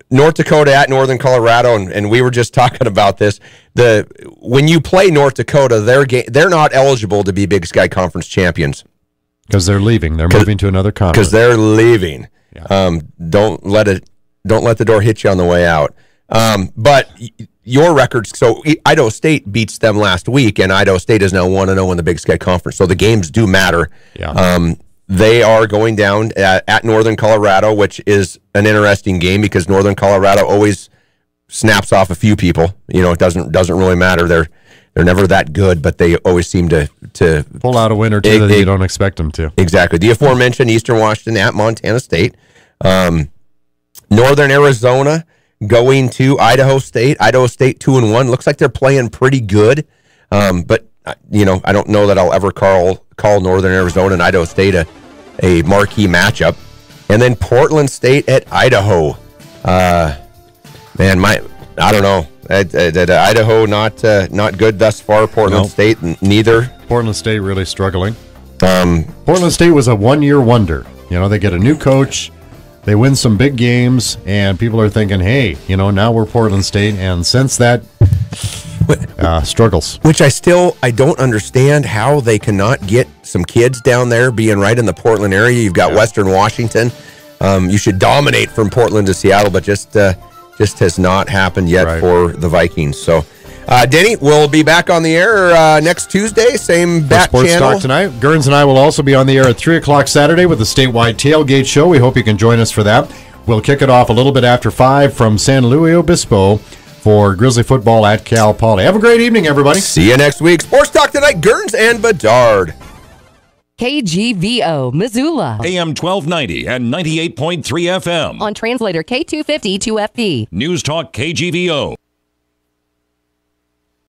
[SPEAKER 2] North Dakota at Northern Colorado, and we were just talking about this. When you play North Dakota, they're not eligible to be Big Sky Conference champions.
[SPEAKER 3] Because they're leaving. They're moving to another conference.
[SPEAKER 2] Because they're leaving.
[SPEAKER 3] Yeah.
[SPEAKER 2] Don't let the door hit you on the way out. But your records, so Idaho State beats them last week, and Idaho State is now 1-0 in the Big Sky Conference. So the games do matter.
[SPEAKER 3] Yeah.
[SPEAKER 2] They are going down at Northern Colorado, which is an interesting game because Northern Colorado always snaps off a few people. It doesn't really matter. They're never that good, but they always seem to
[SPEAKER 3] pull out a win or two that you don't expect them to.
[SPEAKER 2] Exactly. The aforementioned Eastern Washington at Montana State. Northern Arizona going to Idaho State. Idaho State 2-1. Looks like they're playing pretty good. But I don't know that I'll ever call Northern Arizona and Idaho State a marquee matchup. And then Portland State at Idaho. I don't know. Idaho not good thus far. Portland State neither.
[SPEAKER 3] Portland State really struggling. Portland State was a one-year wonder. They get a new coach, they win some big games, and people are thinking, hey, now we're Portland State. And since that, struggles.
[SPEAKER 2] Which I don't understand how they cannot get some kids down there being right in the Portland area. You've got Western Washington. You should dominate from Portland to Seattle, but just has not happened yet for the Vikings. So Denny, we'll be back on the air next Tuesday, same bat
[SPEAKER 3] Sports
[SPEAKER 2] channel.
[SPEAKER 3] Talk tonight. Gurns and I will also be on the air at 3 o'clock Saturday with the statewide tailgate show. We hope you can join us for that. We'll kick it off a little bit after 5 from San Luis Obispo for Grizzly football at Cal Poly. Have a great evening, everybody.
[SPEAKER 2] See you next week. Sports Talk tonight, Gurns and Bedard.
[SPEAKER 21] KGVO, Missoula.
[SPEAKER 22] AM 1290 and 98.3 FM.
[SPEAKER 21] On translator K250 2FB.
[SPEAKER 22] Newstalk KGVO.